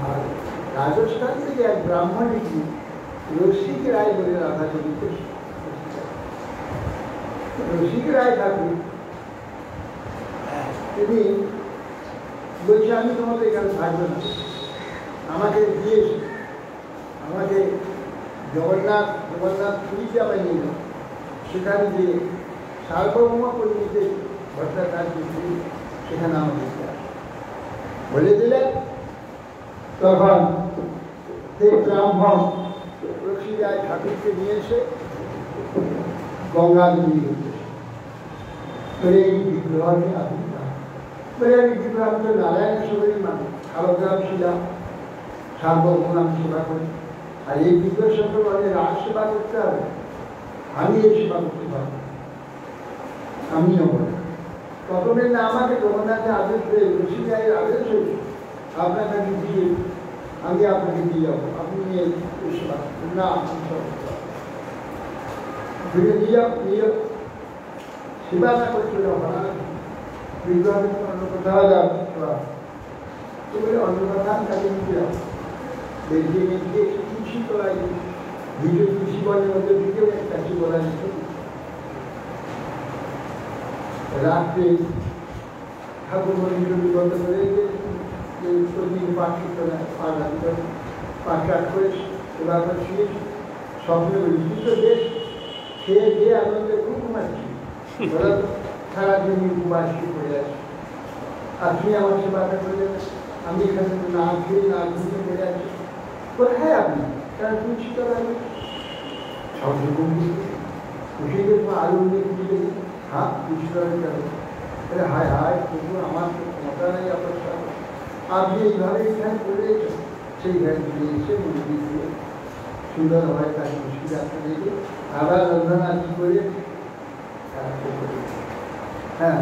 S1: আর রাজস্থান থেকে এক ব্রাহ্মণ কি রসিক রায় বলে রাধা চরিত, রসিক রায় ঠাকুর তিনি বলছে আমি তোমাদের এখানে থাকবো না, আমাকে দিয়েছে, আমাকে জগন্নাথ পুরীতে আমায় নিয়ে যাও, সেখানে যে সার্বভৌমা পরিণীতে ভট্টাচার্য সেখানে আমাকে বলে দিলেন। তখন সেই ব্রাহ্মণ রসিক রায় ঠাকুরকে নিয়ে এসে গঙ্গা নদী করতেছে, এই বিগ্রহকে আপনি আমি বিগ্রহ তো নারায়ণ শরীর মানুষ, খালগ্রাম ছিলাম, সার্বভৌম আমি সেবা করি, আর এই বিগ্রহ সঙ্গে বলে রাজ সেবা করতে হবে, আমি এই সেবা করতে পারবো, আমিও বলি। প্রথমে না আমাকে জগন্নাথের আদেশ হয়ে রসিক রায়ের আদেশ হয়েছে আপনাকে আমি দিয়ে, আমি আপনাকে দিয়ে যাবো, আপনি নিয়ে সেবা না ফিরে নিয়ে যাও, সেবা না করছিল বিগ্রহ অন্য কোথাও যাও, তো বলে অন্য কথা তাকে নিতে যাও। বেলজিয়ামে গিয়ে তুলসী তলায় ভিডিও তুলসী বনের মধ্যে ঢুকে কাছে বলা যেত রাত্রে ঠাকুর মন্দির বিগত করে প্রতিদিন পাঠ করতে না পাঠ করে এবার শুয়ে স্বপ্নে বিভিন্ন দেশ খেয়ে গিয়ে আনন্দে খুব ঘুমাচ্ছি ওরা সারাদিন উপবাস করে আছে আর তুমি আমার সেবাটা করে আমি এখানে না খেয়ে না ঘুমিয়ে পড়ে আছি কোথায় আপনি কারণ তুমি শীতল আগে খুশি দেখবো আলু নিয়ে খুঁজে হাত শীতল যাবে হায় হায় কিন্তু আমার ক্ষমতা নেই অপেক্ষা আপনি এইভাবে এখানে করেছেন সেই ঘরে ফিরে এসে মন্দির দিয়ে সুন্দরভাবে তাকে খুশি রাখতে দেখে আবার রন্ধনাদি করে হ্যাঁ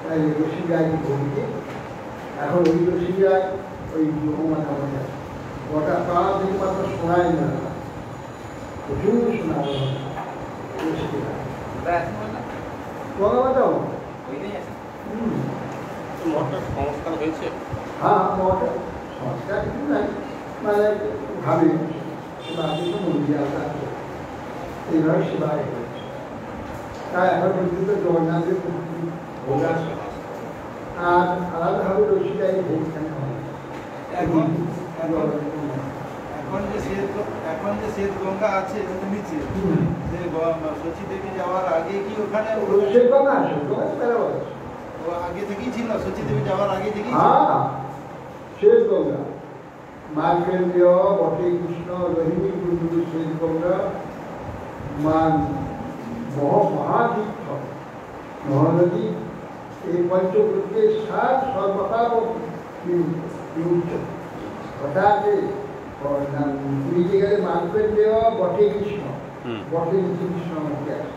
S1: তাই রশি গায়ে ভরিয়ে এখন ওই রশি গায়ে ওই জগমাথা বলে আছে গোটা পা থেকে মাত্র শোনায় না প্রচুর শোনা জগমাথাও
S2: মঠটার সংস্কার হয়েছে?
S1: হ্যাঁ মঠের সংস্কার কিছু নাই মানে ভাবে সেবা কিন্তু মন্দির আলাদা আছে এইভাবে সেবা হয়েছে তাই এখন পর্যন্ত জগন্নাথের ভোগ আছে আর আলাদাভাবে রসিকাই ভোগ এখানে হয়
S3: এখন যে শ্বেত গঙ্গা আছে নিচে যে শচী দেবী যাওয়ার আগে কি ওখানে
S1: শ্বেত গঙ্গা আছে
S3: ও আগে থেকেই ছিল শচী দেবী যাওয়ার আগে থেকেই
S1: হ্যাঁ শ্বেত গঙ্গা মার্কেন্দ্রীয় বটে কৃষ্ণ রোহিণী কুণ্ডু শ্বেত গঙ্গা মান মহাতীর্থ মহানদী এই পঞ্চভূতের সার সর্বকাল বিমুক্ত কথা আছে পুরীতে গেলে মার্কেন্দ্রীয় বটে কৃষ্ণ বটে কৃষ্ণ মধ্যে আছে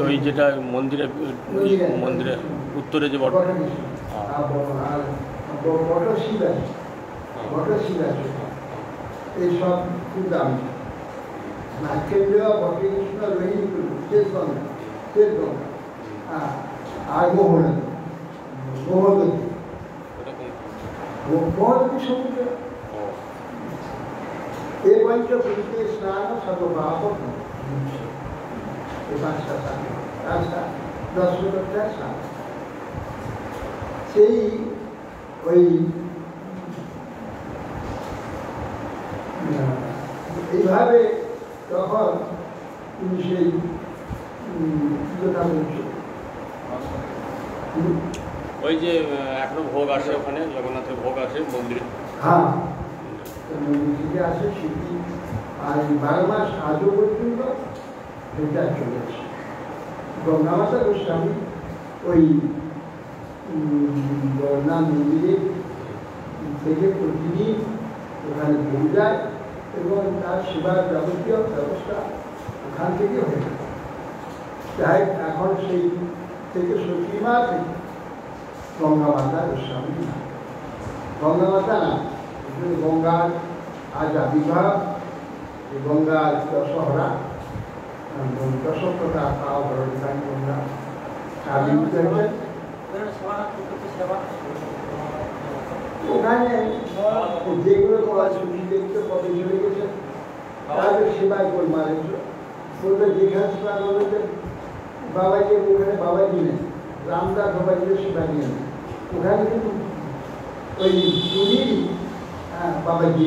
S2: ওই যেটা মন্দিরে উত্তরে যে বট
S1: বটশিব আছে বটশিব আছে এইসব খুব দামি মার্কেন্দ্রীয় বটে কৃষ্ণ রোহিণী শ্বেত গঙ্গা আর মোহনদী মহানদী সমুদ্র এই পঞ্চভূতে স্নান সর্বপাপ এই পাঁচটা স্নান রাস্তা 10 কিলোমিটার স্নান সেই ওই এইভাবে তখন তুমি সেই কথা বলছো
S2: ওই যে এখনো ভোগ আসে ওখানে জগন্নাথের ভোগ আসে মন্দিরে
S1: হ্যাঁ মন্দির থেকে আসে সেটি আর 12 মাস আজও পর্যন্ত এটা চলেছে গঙ্গামাতা গোস্বামী ওই জগন্নাথ মন্দিরে থেকে প্রতিদিন ওখানে ভোগ যায় এবং তার সেবার যাবতীয় ব্যবস্থা ওখান থেকে হয়ে থাকে তাই এখন সেই থেকে সতীমা থেকে গঙ্গামাতা গোস্বামী না গঙ্গামাতা না গঙ্গার আজ আবির্ভাব গঙ্গার দশহরা দশকতা ভরণকারী গঙ্গা ওখানে যেগুলো করা ছবি দেখতে কবে চলে গেছে তাদের সেবায় করে মারেছিল বলতে যেখানে সেবা বলতে বাবাজি ওখানে বাবাজি নেই রামদাস বাবাজির সেবা নিয়ে ওখানে কিন্তু ওই তুলির বাবাজি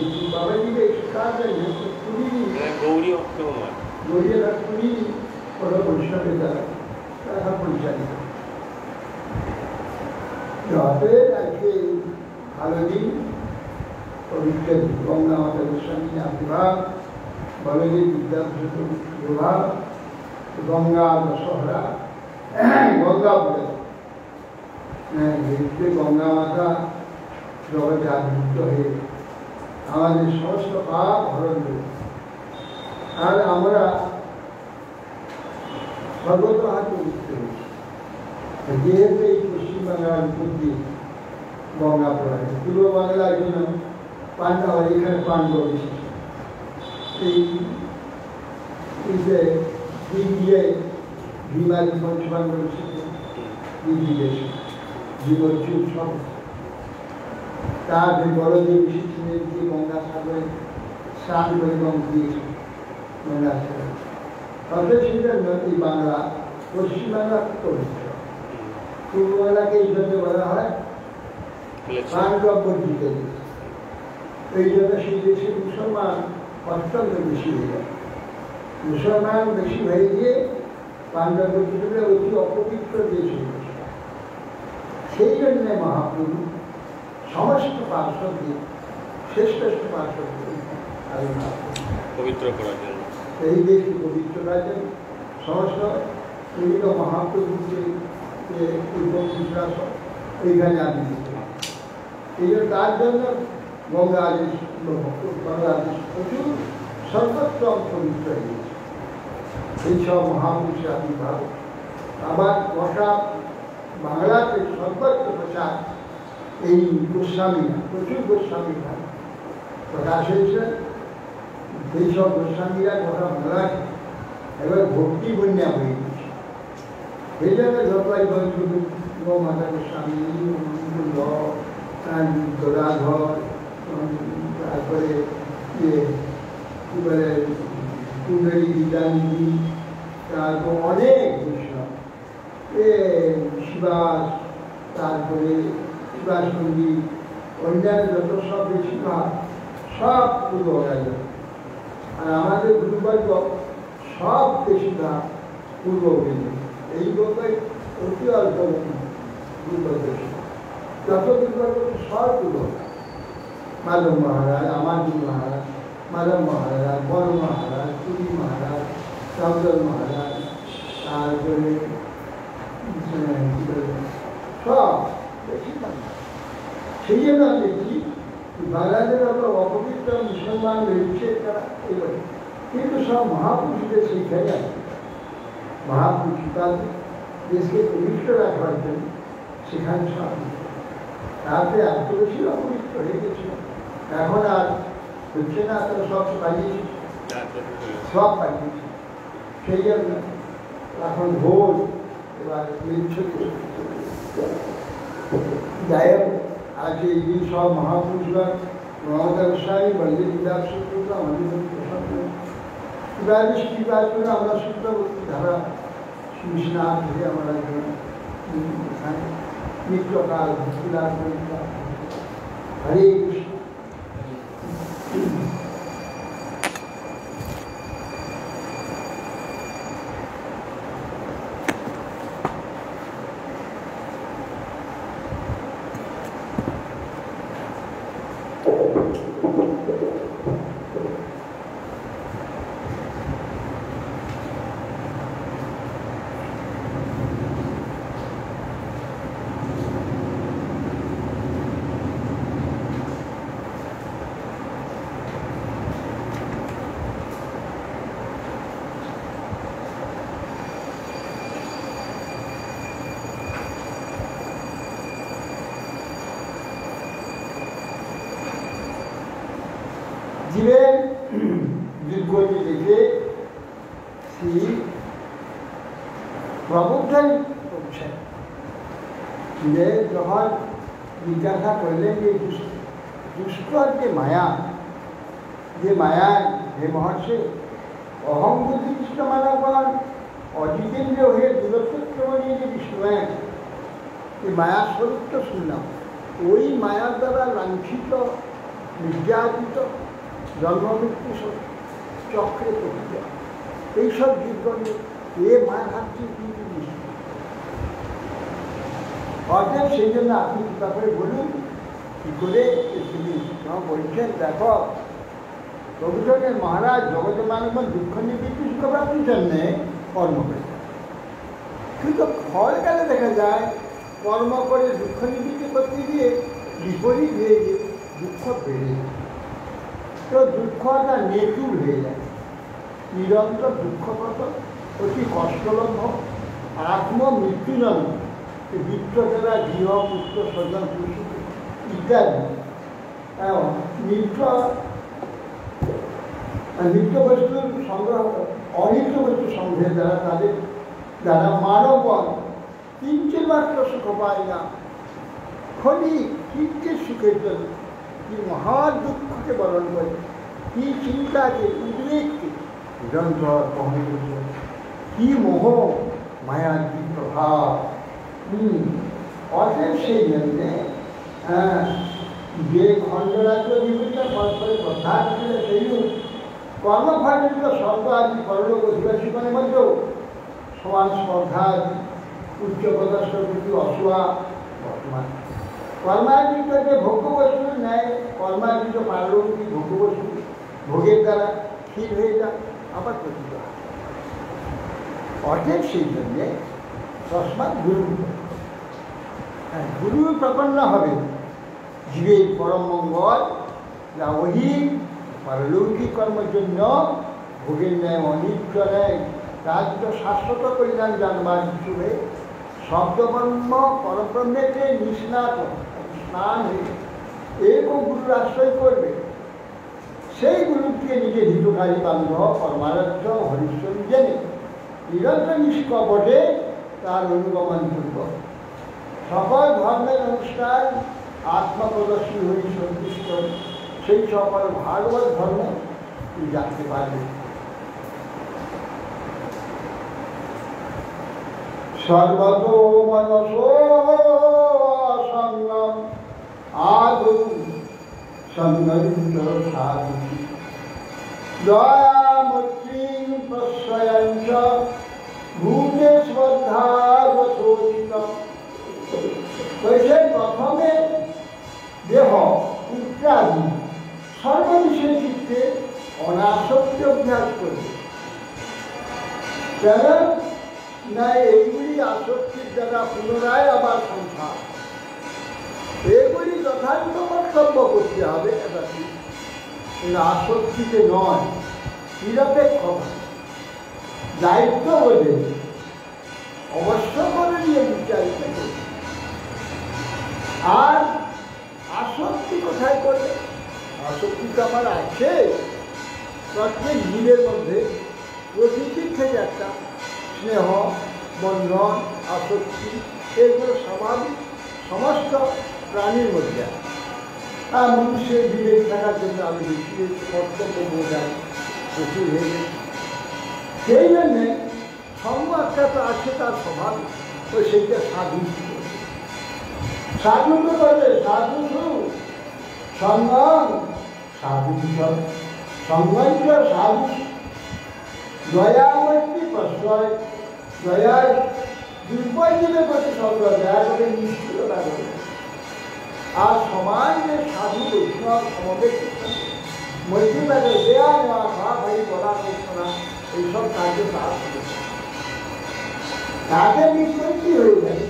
S1: কাজ তুলিরই
S2: গৌরী অর্থেও নয়
S1: গৌরীরা তুলিরই কোনো পরিষ্কারের দ্বারা তারা পরিচালিত আজকে ভালো দিন পবিত্র গঙ্গা মাতা গোস্বামী আবির্ভাব বলদেব বিদ্যাভূষণ বিভাগ গঙ্গা দশহরা গঙ্গা বলে গঙ্গা মাতা জগতে আবির্ভূত হয়ে আমাদের সমস্ত পাপ হরণ করে আর আমরা সর্বত হাতে উঠতে হয়েছি যেহেতু এই পশ্চিমবাংলার মধ্যে গঙ্গা প্রবাহ পূর্ব বাংলার জন্য পাণ্ডব এখানে পাণ্ডব এসেছে এই যে দিক দিয়ে ভীমাদি পঞ্চপাণ্ডব এসেছে দিক দিয়ে জীবন সব তার যে বড়দের বিশেষ দিয়ে গঙ্গা সাগরে স্নান করে এবং দিয়েছে গঙ্গা সাগরে। অর্থাৎ সেটা নদী বাংলা, পশ্চিমবাংলা পবিত্র, পূর্ববাংলাকে এই জন্য বলা হয় পাণ্ডবর্জিত দেশ। এই জন্য সেই দেশে মুসলমান অত্যন্ত বেশি হয়ে যায়। মুসলমান বেশি হয়ে গিয়ে পাণ্ডবর্জিত অতি অপবিত্র দেশ হয়ে গেছে। সেই জন্য মহাপ্রভু সমস্ত পার্শ্বকে শ্রেষ্ঠ পার্শ্বকে
S2: পবিত্র করার জন্য,
S1: এই দেশকে পবিত্র করার জন্য সমস্ত বিভিন্ন মহাপ্রভুকে এইখানে আনি দিতে। এই জন্য তার জন্য গঙ্গা আদেশ বাংলাদেশ প্রচুর সর্বোত্তম পবিত্র হয়ে গেছে। এইসব মহাপুরুষের আবির্ভাব। আবার গোটা বাংলাতে সর্বোচ্চ প্রচার এই গোস্বামীরা, প্রচুর গোস্বামী প্রকাশ হয়েছে। এইসব গোস্বামীরা গোটা বাংলায় এবার ভক্তি বন্যা হয়ে গেছে। এই জন্য যতই মাতা গোস্বামী, গদাধর, তারপরে কি বলে কুণ্ডলী গীতাঞ্জলি, তারপর অনেক বৈষ্ণব, শিবাস, তারপরে শিবাস মন্দির, অন্যান্য যত সব বেশিরভাগ সব পূর্ব গেল। আর আমাদের গুরুবর্গ সব বেশিরভাগ পূর্ব গেল। এই গঙ্গায় অতি অল্প দুর্বর্গ, যত দুর্বর্গ সব পূর্ব। মাধব মহারাজ, আমাদি মহারাজ, মাধব মহারাজ, বড় মহারাজ, পুরী মহারাজ, চন্দ্র মহারাজ, তারপরে সব বেশিরভাগ। সেই জন্য আমি দেখি বাংলাদেশের অত অপবিত্র মুসলমান রয়েছে তারা এবারে, কিন্তু সব মহাপুরুষদের সেইখানে আছে। মহাপুরুষ তাদের দেশকে পবিত্র রাখবার জন্য সেখানে সব তারপরে এত বেশি অপবিত্র হয়ে গেছিল, এখন আর হচ্ছে না। তারা সব পালিয়েছে, সব পালিয়েছে। সেই জন্য এখন ভোর এবার যাই হোক, আজকে এই দিন সব মহাপুরুষগণ মমতা গোস্বামী, বল্লভ দাস সূত্র, আমাদের কীভাবে কীভাবে করে আমরা সূত্রবর্তী ধারা বিশ্বনাথ ধরে আমরা এখানে নিত্যকাল ভক্তিলাভ করি। হরে কৃষ্ণ। জীবের দুর্গতি দেখে শ্রী প্রবুদ্ধন করছেন। জীবের যখন জিজ্ঞাসা করলেন যে দুষ্কর যে মায়ায় হে মহর্ষি, অহং বুদ্ধি কৃষ্ণ মানবগণ অজিতেন্দ্র হয়ে দূরত্বক্রমণীয় যে বিষ্ণুয়ের এই মায়ার স্বরূপ তো শুনলাম, ওই মায়ার দ্বারা লাঞ্ছিত, নির্যাতিত, জন্মমৃত্যু চক্রে প্রকৃত এইসব জীবগণে এ মায়ের হাত থেকে অর্থাৎ সেই জন্য আপনি কৃপা করে বলুন কী করে তিনি বলছেন। দেখো, প্রভুজনের মহারাজ জগৎ মানব দুঃখ নিবৃত্তি সুখপ্রাপ্তির জন্যে কর্ম করে, কিন্তু ফলকালে দেখা যায় কর্ম করে দুঃখ নিবৃত্তি করতে গিয়ে বিপরীত হয়ে গিয়ে দুঃখ বেড়ে যায়। তো দুঃখটা নেতুর হয়ে যায়, নিরন্তর দুঃখগত, অতি কষ্টলভ্য, আত্মমৃত্যুজনক, বৃত্ত দ্বারা গৃহ, পুত্র, স্বজন, পুরুষ ইত্যাদি নিত্য বস্তুর সংগ্রহ, অনিত্য বস্তু সংগ্রহের দ্বারা তাদের দ্বারা মানবন কিঞ্চিত মাত্র সুখ পায় না, ক্ষণিক কিঞ্চিত সুখের জন্য কি মহা দুঃখকে বরণ করে, কি চিন্তাকে, উদ্বেগকে নিরন্তর বহন করছে, কি মোহ মায়ার কি প্রভাব। অতএব সেই জন্যে যে খণ্ডরাজ্য জীবিকা পরস্পরের প্রধান ছিল সেই কর্মফলিত শব্দ আদি পরলোক অধিবাসীগণের মধ্যেও সমান স্পর্ধা আদি উচ্চ পদস্থ প্রতি অসুয়া বর্তমান। কর্মার্জিত যে ভোগ্যবস্তুর ন্যায় কর্মার্জিত পারলৌকিক ভোগ্যবস্তু ভোগের দ্বারা ক্ষীর হয়ে যায়, আবার প্রতীত হয়। অতএব সেই জন্যে তস্মাৎ গুরু গুরু প্রপন্ন হবে জীবের পরম মঙ্গল, যা ঐহিক পারলৌকিক কর্মের জন্য ভোগের ন্যায় অনিত্য নেয়, তার শাশ্বত কল্যাণ জানবার হিসেবে শব্দকর্ম পরব্রহ্মেতে নিষ্ণাত স্নান হয়ে এরকম গুরুর আশ্রয় করবে। সেই গুরুকে নিজে হিতকারী বান্ধব পরমারাধ্য হরিশ্বর জেনে নিরন্তর নিষ্কপটে তার অনুগমন করব। সকল ধর্মের অনুষ্ঠান আত্মপ্রদর্শী হয়ে সন্তুষ্ট সেই সকল ভাগবত ধর্ম তুই জানতে পারবে। সর্বত মনসো সঙ্গম আদৌ সঙ্গরিত সাধু দয়ামূর্তি প্রশ্রয়ঞ্চ ভূতে শ্রদ্ধাবশোচিত। প্রথমে দেহ ইত্যাদি সর্ববিষয় চিত্তে অনাসক্তি অভ্যাস করবে। কেন না এইগুলি আসক্তির দ্বারা পুনরায় আবার সংসার, এগুলি যথার্থ কর্তব্য করতে হবে। এটা ঠিক, কিন্তু আসক্তিতে নয়, নিরপেক্ষ দায়িত্ব বোধে অবশ্য করে নিয়ে বিচারিত করবে। আর আসক্তি কোথায় করবে? আসক্তি তো আমার আছে, প্রত্যেক জীবের মধ্যে প্রকৃতির থেকে একটা স্নেহ, বন্ধন, আসক্তি এগুলো স্বাভাবিক সমস্ত প্রাণীর মধ্যে। আর মানুষের বিবেক থাকার জন্য আমি বেশি কর্তব্য বোঝাই প্রচুর হয়ে গেছে। সেই জন্যে সংবাদটা তো আছে, তার স্বভাব তো সেইটা সাধু সাধু তো বলে সাধু সঙ্গম সাধু সঙ্গঞ্চ সাধু দয়ামূর্তি প্রশ্রয়, দয়ার দুর্বল জীবের প্রতি সংগ্রহ, দয়া করে নিষ্ঠুরতা করে। আর সমাজ যে সাধু বৈষ্ণব সমবেত মৈত্রীবাদের দেয়া নেওয়া, খাওয়া ভাই বলা কল্পনা এইসব কাজে তার তাকে নিষ্পত্তি হয়ে যাবে।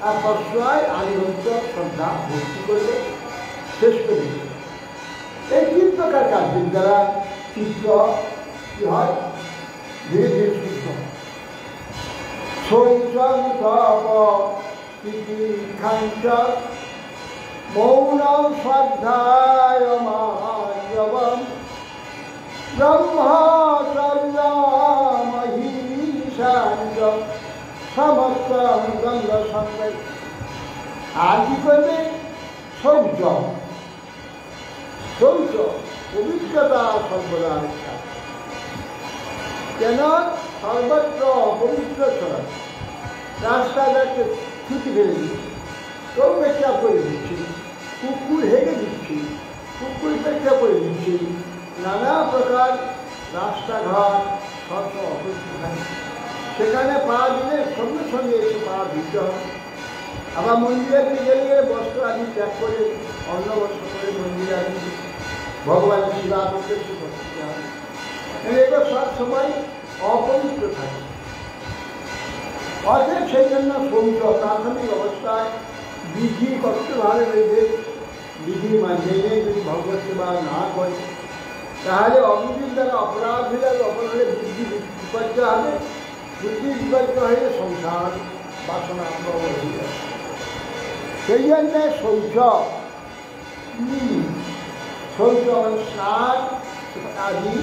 S1: আর প্রশ্রয় আনিবন্ত শ্রদ্ধা ভক্তি করবে, শেষ করে দেবে। এই তিন প্রকার কাজের দ্বারা চিত্ত কি হয়? ধীরে ধীরে শুদ্ধ হয়। শৌচং তপ তিতিক্ষাঞ্চ মৌনং শ্রদ্ধায়মানবম ব্রহ্মচর্যমহিষাঞ্চ সমস্তং গঙ্গ সঙ্গই। আর কি করবে? শৌচ, শৌচ পবিত্রতা সর্বদা রক্ষা। কেন? সর্বত্র পবিত্র ছড়া, রাস্তাঘাটে ছুটি ফেলে দিচ্ছি, কেউ পেচ্ছাপ করে দিচ্ছি, কুকুর হেগে দিচ্ছি, কুকুর পেচ্ছাপ করে দিচ্ছি, নানা প্রকার রাস্তাঘাট সবসময় অপরিষ্কার। সেখানে পা দিলে সঙ্গে সঙ্গে এসে পা ধুতে হবে। আবার মন্দিরের দিকে গেলে বস্ত্র আদি ত্যাগ করে অন্ন বস্ত্র করে মন্দিরে আদি ভগবানের সেবা করতে করতে হবে। এগুলো সব সময় অপবিত্র থাকে। অতএব সেই জন্য শৌচ প্রাথমিক অবস্থায় বিধি কষ্টভাবে রয়েছে। বিধি মেনে যদি ভগবত সেবা না করে তাহলে অবুদ্ধির দ্বারা অপরাধ হয়ে যাবে, অপরাধে বুদ্ধি বিপর্যয় হবে, বুদ্ধি বিপর্যয় হয়ে সংসার বাসনা প্রবল হয়ে যাবে। সেই জন্যে শৌচ, শৌচ স্নান আদি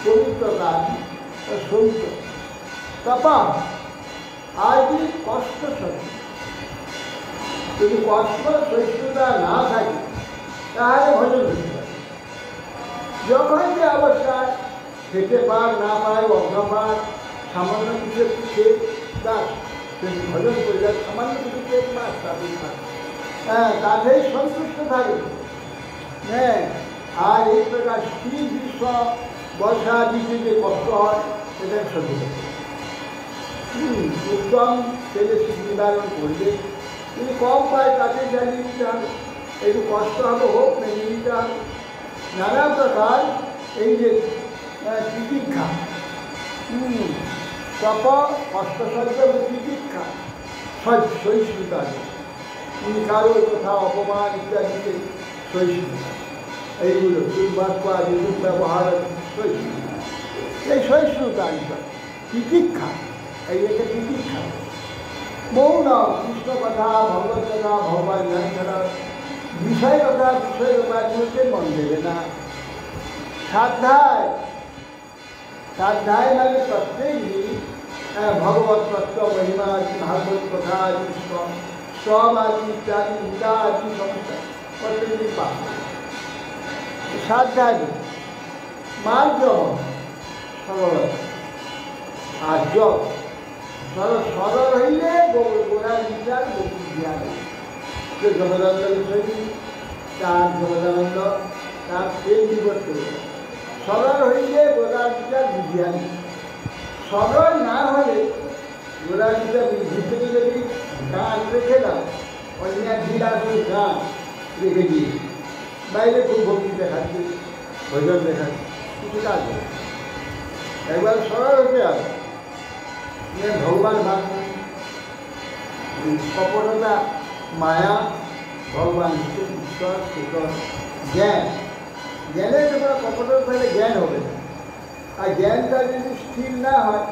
S1: পবিত্রতা আদি শৌচ। তপা আদি কষ্ট সহ্য। যদি কষ্ট সহিষ্ণুতা না থাকে তাহলে ভজন করতে পারে। যখন যে অবস্থায় খেতে পার না পায় অজ্ঞাপার সামান্য কিছু খেয়ে তার ভজন করলে সামান্য কিছু খেয়ে পাস তাদের হ্যাঁ তাতেই সন্তুষ্ট থাকে। হ্যাঁ আর এই প্রকার স্থির বিশ্ব বর্ষা দিতে যে কষ্ট হয় সেটা সহ্য করতে উত্তম ছেলে নিবারণ করবে যদি কম পায় তাকে জানিয়ে দিতে হবে, একটু কষ্ট হবে হোক মেনে নিতে হবে। নানা প্রকার এই যে তিতিক্ষা তপ কষ্টসহ্য তিতিক্ষা সহিষ্ণুতা কারো তথা অপমান ইত্যাদিতে সহিষ্ণুতা এইগুলো দুর্বাক্য আদি ব্যবহার সহিষ্ণুতা এই সহিষ্ণুতা তিতিক্ষা এই একটা তিতিক্ষা মৌন কৃষ্ণ কথা ভগবত কথা ভগবান জ্ঞান ছাড়া বিষয় কথা এগুলোকে মন দেবে না। সাধ্যায় সাধ্যায় মানে প্রত্যেকই ভগবত তত্ত্ব মহিমা আদি ভাগবত কথা আদি সব আদি ইত্যাদি গীতা আদি সমস্যা প্রত্যেকই পাঠ সাধ্যায় মার্গ সরল আর্য সরল হইলে গোড়া বিচার জ্ঞান জগদানন্দ বিষয় তার জগদানন্দ তার প্রেম বিবর্তন সরল হইলে গোড়া বিচার বিজ্ঞান সরল না হলে গোড়া বিচার ভিতরে যদি গান রেখে দাও অন্য বিলাসী গান রেখে দিয়ে বাইরে খুব ভক্তি দেখাচ্ছে ভজন দেখাচ্ছে কিছু কাজ হবে একবার সরল হতে হবে ভগবান বাক্য কপটতা মায়া ভগবান ঈশ্বর শিখর জ্ঞান জ্ঞানের তোমরা কপটতা ফেলে জ্ঞান হবে না আর জ্ঞানটা যদি স্থির না হয়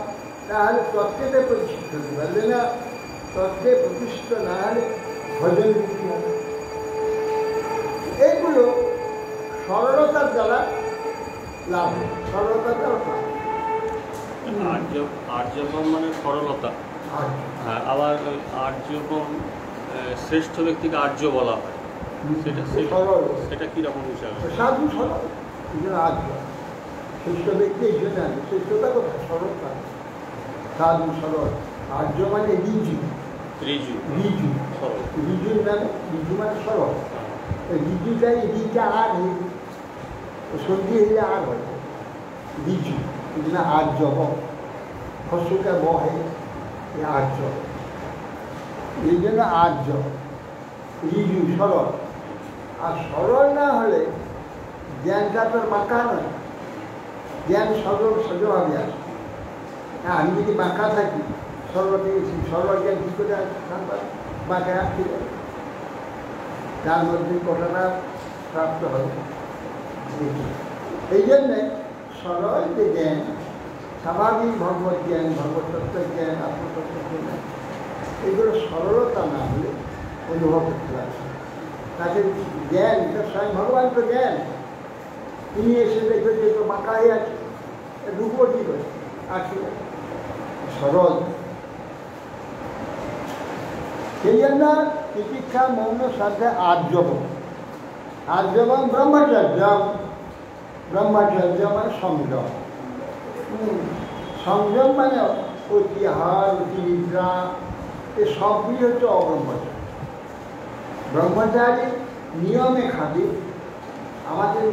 S1: তাহলে তত্ত্বেতে প্রতিষ্ঠিত হতে পারবে না। তত্ত্বে প্রতিষ্ঠিত না হলে ভজন বৃদ্ধি হবে। এইগুলো সরলতার দ্বারা লাভ সরলতার দ্বারা লাভ
S2: আর্যবম মানে সরলতা, আবার আর্যবম শ্রেষ্ঠ ব্যক্তিকে আর্য বলা হয়, সেটা কীরকম হিসাবে?
S1: সাধু সরল এই জন্য আর্য শ্রেষ্ঠ ব্যক্তি এই জন্য আর্য শ্রেষ্ঠতা কোথায় সরলতা সাধু সরল আর্য মানে ঋজু ঋজু ঋজু ঋজু মানে সরল ঋজুটা ঋটা আর সন্ধি হইলে আর হয় ঋজু এই জন্য আর্য হস্যটা বহে আর্য এই জন্য আর্য ঋজু সরল। আর সরল না হলে জ্ঞানটা তোর বাঁকা নয়, জ্ঞান সরল সোজাভাবে আসে। হ্যাঁ আমি যদি বাঁকা থাকি সরল থেকে সরল জ্ঞান কী করে বাঁকা আসতে যাবে, তার মধ্যে কতটা প্রাপ্ত হবে। এই জন্যে সরল যে জ্ঞান স্বাভাবিক ভগবত জ্ঞান ভগবত তত্ত্বের জ্ঞান আত্মতত্ত্বের জ্ঞান এগুলো সরলতা না হলে অনুভব করতে পারছে তাকে জ্ঞান এটা স্বয়ং ভগবান তো জ্ঞান তিনি এসে দেখবে যে তো বাঁকা হয়ে আছে রূপও কী করে আছে সরল। সেই জন্য তিতিক্ষা মৌন শ্রদ্ধা আর্যবম আর্যবম ব্রহ্মচর্যম ব্রহ্মচর্য মানে সংযম সংযম মানে অতি আহার অতি নিদ্রা এ সবগুলি হচ্ছে অব্রহ্মচারী। ব্রহ্মচারী নিয়মে খাবে আমাদের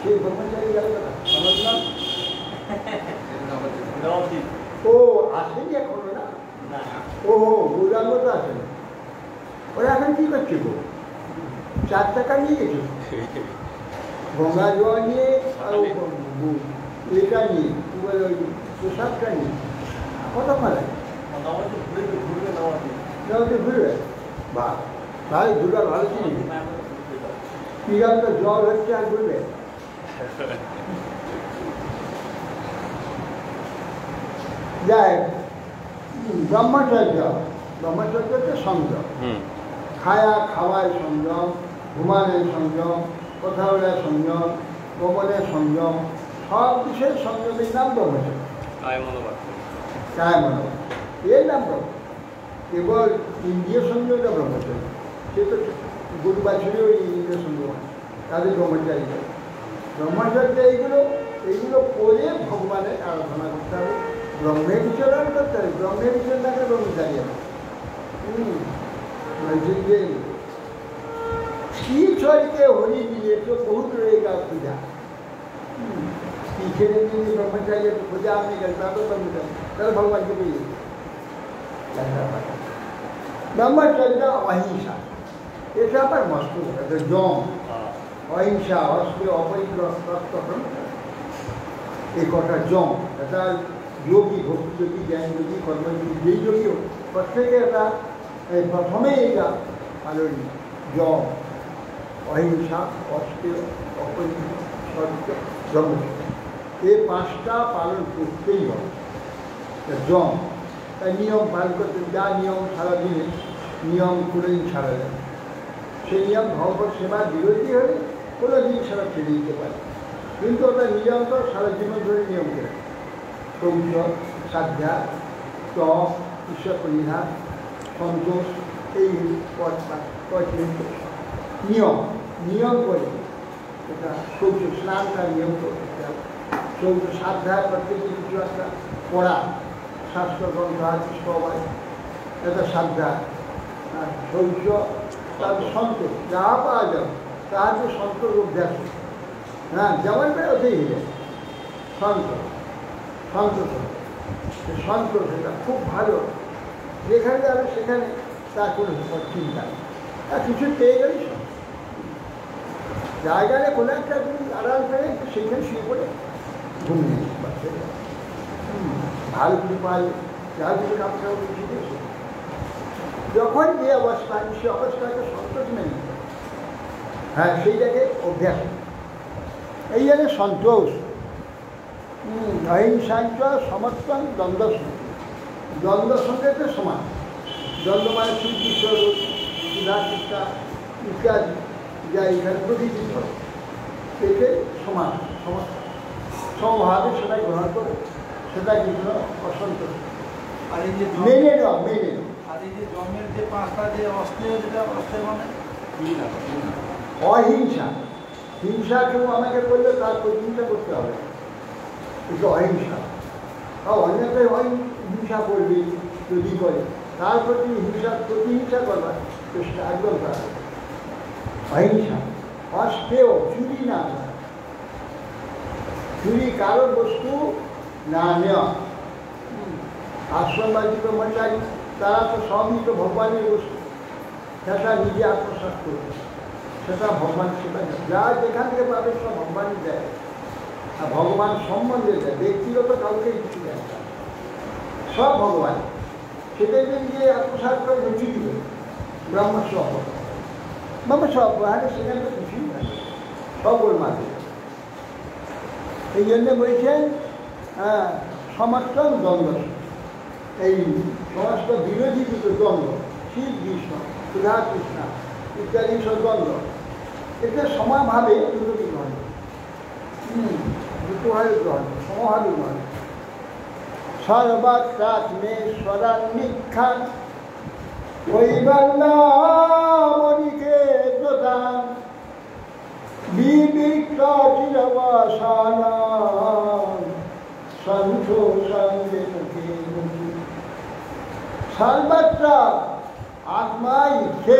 S1: সেই ব্রহ্মচারী গেল না ও আসেনি এখনো না ও গৌরাঙ্গ তো আসেনি ওরা এখন কী করছে গো 4 টাকা নিয়ে গেছে গঙ্গা জল নিয়ে আর এটা নিয়ে কী বলে ওই প্রসাদটা নিয়ে কত মারা ঘুরবে বা তাই ঘুরবার ভালো ছিল পিরান্ত জল হচ্ছে আর ঘুরবে যাই ব্রহ্মচর্য ব্রহ্মচর্য হচ্ছে সংযম খাওয়ায় সংযম ঘুমানোর সংযম কথা বলার সংযম গমনের সংযম সব বিষয়ের সংযমের নাম ব্রহ্মচর্য কায় মনোবাক্য এর নাম ব্রহ্ম। কেবল ইন্দ্রিয় সংযমটা ব্রহ্মচর্য সে তো গরু বাছুরেও ইন্দ্রিয় সংযম আছে তাদের ব্রহ্মচারী। ব্রহ্মচর্য এইগুলো করে ভগবানের আরাধনা করতে হবে, ব্রহ্মের বিচরণ করতে হবে। ব্রহ্মের বিচরণ থাকে ব্রহ্মচারী হবে। বলছেন যে ईश्वरके होली दिए तो बहुत रहेगा पूजा। पीछे नहीं ब्रह्मचार्य तो पूजा नहीं करता तो ब्रह्मचार्य कल भगवान के लिए ब्रह्मचर्य अहिंसा ऐसा पर मस्त होगा तो जौन अहिंसा अस्त्र अपरिग्रह एक जौन ऐसा योगी भक्ति योगी ज्ञान योगी कर्मयोगी जे योगी हो प्रत्येक प्रथमे आलोड़ी जौन अहिंसा अस्त्र अपरिग्रह सत्य ब्रह्मचर्य ये पाँचटा पालन करते ही जम नियम पालन करते जा नियम सारा दिन नियम করে ছাড়া যায় সেই নিয়ম ভগবত সেবার বিরোধী হলে কোনো দিন সারা ফিরে দিতে পারে, কিন্তু ওটা নিরন্তর সারা জীবন ধরে নিয়ম করে শৌচ সাধ্যা তপ ঈশ্বর পরিধান সন্তোষ এই নিয়ম নিয়ম করে এটা শৌচ স্নানটা নিয়ম করতে হবে। শৌচ সাধ্যা প্রত্যেকে কিছু একটা পড়া শাস্ত্রগ্রন্থ আছে সবাই এটা সাধ্যা। আর শৌচ তাদের সন্তোষ যা পাওয়া যাবে তাহাতে সন্তোষ অভ্যাস, হ্যাঁ যেমন ওতেই হয়ে যায় সন্তোষ সন্তোষ সন্তোষ এটা খুব ভালো, যেখানে যাবে সেখানে তার কোনো চিন্তা নেই, আর কিছু পেয়ে গেলে জায়গায় কোনো একটা তুমি আরাম করে সেখানে শুয়ে পড়ে ঘুমিয়ে ভালো কিছু পাই যা কিছু কাপড় কিছু যখন যে অবস্থায় সে অবস্থাকে সন্তোষ মেনে নিতে, হ্যাঁ সেইটাকে অভ্যাস। এই জন্য সন্তোষ অহিংসাঞ্চ সমর্থন দ্বন্দ্ব দ্বন্দ্ব সঙ্গে তো সমান। দ্বন্দ্ব মানে শ্রীকৃষ্ণ সুধা কৃষ্ণা ইত্যাদি যা এখানে প্রতিষ্ঠিত হয় এতে সমান সমর্থন সমভাবে সেটাই গ্রহণ করে, সেটা কিন্তু অসন্তোষ
S3: আর এই যে
S1: মেনে নেওয়া মেনে নেওয়া।
S3: আর এই যে জন্মের যে পাঁচটা যে অস্ত্রের যেটা অস্ত্রের মানে
S1: অহিংসা, হিংসা কেউ আমাকে করলে তার প্রতিহিংসা করতে হবে, এটা অহিংসা। আর অন্যকে হিংসা করবে যদি করে তার প্রতি প্রতিহিংসা করবার চেষ্টা একদম করা হবে। অহিংসা অস্ত্রেও চুরি না করা, চুরি কারোর বস্তু না নেওয়া। আশ্রমবাদী ব্রহ্মচারী তারা তো সবই তো ভগবানের বস্তু, সেটা নিজে আত্মসাৎ করবে, সেটা ভগবান সেটা যা যেখান থেকে পাবে সব ভগবানই দেয়, আর ভগবান সম্বন্ধে দেয়, ব্যক্তিগত কাউকে কিছু দেয় সব ভগবান। সেটাই নিজে আত্মসাৎ করে রুচি দিবে ব্রহ্মস্ব ব্রহ্মস্ব অপহারে সেখানে তো কিছুই নাই, সব ওর মাঝে। এই জন্য বলছেন সমর্থন দ্বন্দ্ব, এই সমস্ত বিরোধী দুটো দ্বন্দ্ব শিব কৃষ্ণ সুধা কৃষ্ণা ইত্যাদি সব দ্বন্দ্ব এটা সমানভাবে দুটোকে গ্রহণ, দুটোভাবে গ্রহণ সমভাবে গ্রহণ। সর্বাত্মাত্মেশ্বরান্নিক্ষান কৈবল্যমণিকে দদান বিবিক্তচিরবাসানাম সন্তোষাঙ্গে মুখে মুখে। সর্বত্র আত্মা ইচ্ছে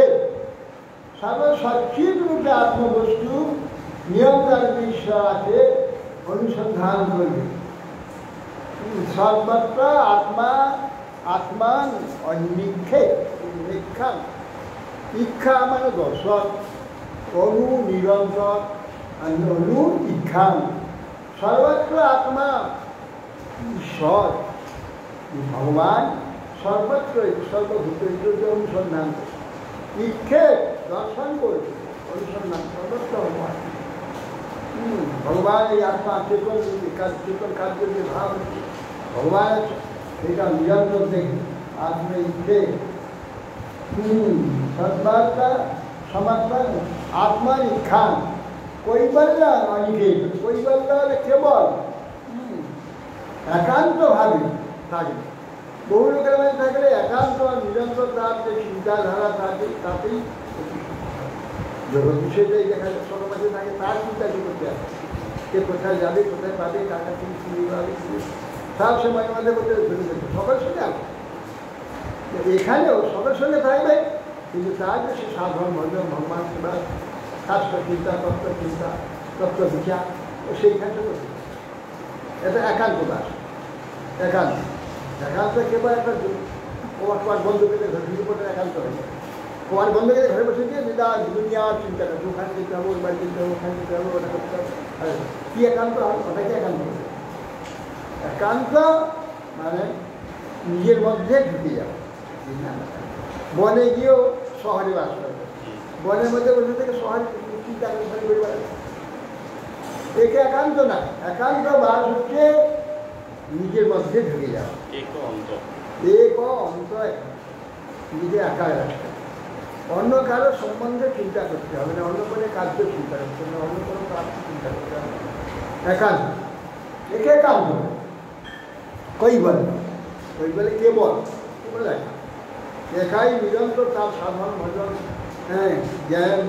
S1: সর্বসচ্চিত রূপে আত্মবস্তু নিয়ন্ত্রণ ঈশ্বর আছে অনুসন্ধান করবে। সর্বত্র আত্মা আত্মান অনিক্ষে নিক্ষান, ইচ্ছা মানে দর্শন, অনু নিরন্তর অনু ইচ্ছান। সর্বত্র আত্মা ঈশ্বর ভগবান সর্বত্র সর্বভূত অনুসন্ধান করে, ইচ্ছে দর্শন করছে অনুসন্ধান সর্বত্র ভগবান। ভগবান এই আত্মা চেতন চেতন কার্য যে ভাব ভগবান এটা নিরন্তর দেখে আত্মা ইচ্ছে সর্বাত্মা সমর্থন আত্মার ইচ্ছান কৈবল্য অনিকেত। কৈবল্য কেবল একান্তভাবে থাকবে, বহু লোকের মধ্যে থাকলে একান্ত নিরন্তর তার যে চিন্তাধারা থাকে তাতেই জগৎ বিষয়টাই দেখা যায় সর্বমাঝে থাকে, তার চিন্তা করতে আসে কে কোথায় যাবে, কোথায় পাবে, টাকা কিনে কিনে পাবে, সব সময় মাঝে মধ্যে ধরে দেখবে সকাল সঙ্গে আসবে। এখানেও সকাল সঙ্গে থাকবে, কিন্তু তার যে সে সাধারণ ভজন ভগবান সেবা শাস্ত্র চিন্তা, তত্ত্ব বিচার ও সেইখানটা করতে, এটা একান্ত দাস। একান্ত কেবল একটা তোমার বন্ধু পেলে ঘরে ঢুকে একান্ত হয়ে যায়। তোমার বন্ধু পেলে ঘরে বসে দিয়ে দুনিয়ার চিন্তা করছে, ওখানে যেতে হবে, ওর বাড়ি যেতে হবে, ওখানে যেতে হবে, ওটা করতে হবে। কি একান্ত হবে? ওটাকে একান্ত হবে। একান্ত মানে নিজের মধ্যে ঢুকে যাবে। বনে গিয়েও শহরে বাস করবে, বনের মধ্যে বসে থেকে শহরে চিন্তা করে বেড়াবে, একে একান্ত না। একান্ত বাস হচ্ছে নিজের মধ্যে ঢুকে যাওয়া, নিজে একা রাখতে, অন্য কারো সম্বন্ধে চিন্তা করতে হবে না, অন্য কোনো কার্য চিন্তা করতে হবে না, অন্য কোনো কাজ চিন্তা করতে হবে না। একান্ত, একে একান্ত কৈবল, কৈবলে কেবল একাই নিরন্তর তার সাধারণ ভজন, জ্ঞান,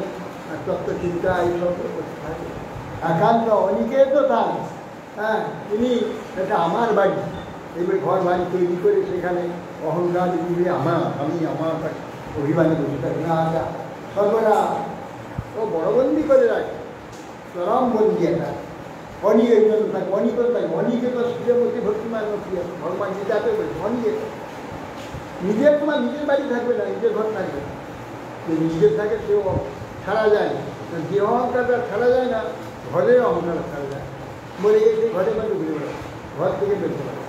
S1: তত্ত্বচিন্তা এইসব করতে থাকে। একান্ত অনিকেত তার, তিনি এটা আমার বাড়ি, এইবার ঘর বাড়ি তৈরি করে সেখানে অহংকার দিবে, আমি আমার অভিমানে বসে থাকি না, সর্বদা ও বড়বন্দি করে রাখে, চরম বন্দি একটা অনিকেত থাকে, অনিকেত থাকে, অনিকেত সূর্যমতী ভক্তিমান ভগবান গীতাতে বলছে অনিকেত। নিজের তোমার নিজের বাড়ি থাকবে না, নিজের ঘর থাকবে না, যে নিজের থাকে সেও ছাড়া যায়, যে অহংকারটা ছাড়া যায় না, ঘরের অহংকার ছাড়া যায়। বলে গেছে ঘরে মধ্যে ঘুরে বেড়ায়, ঘর থেকে বেরোতে পারে,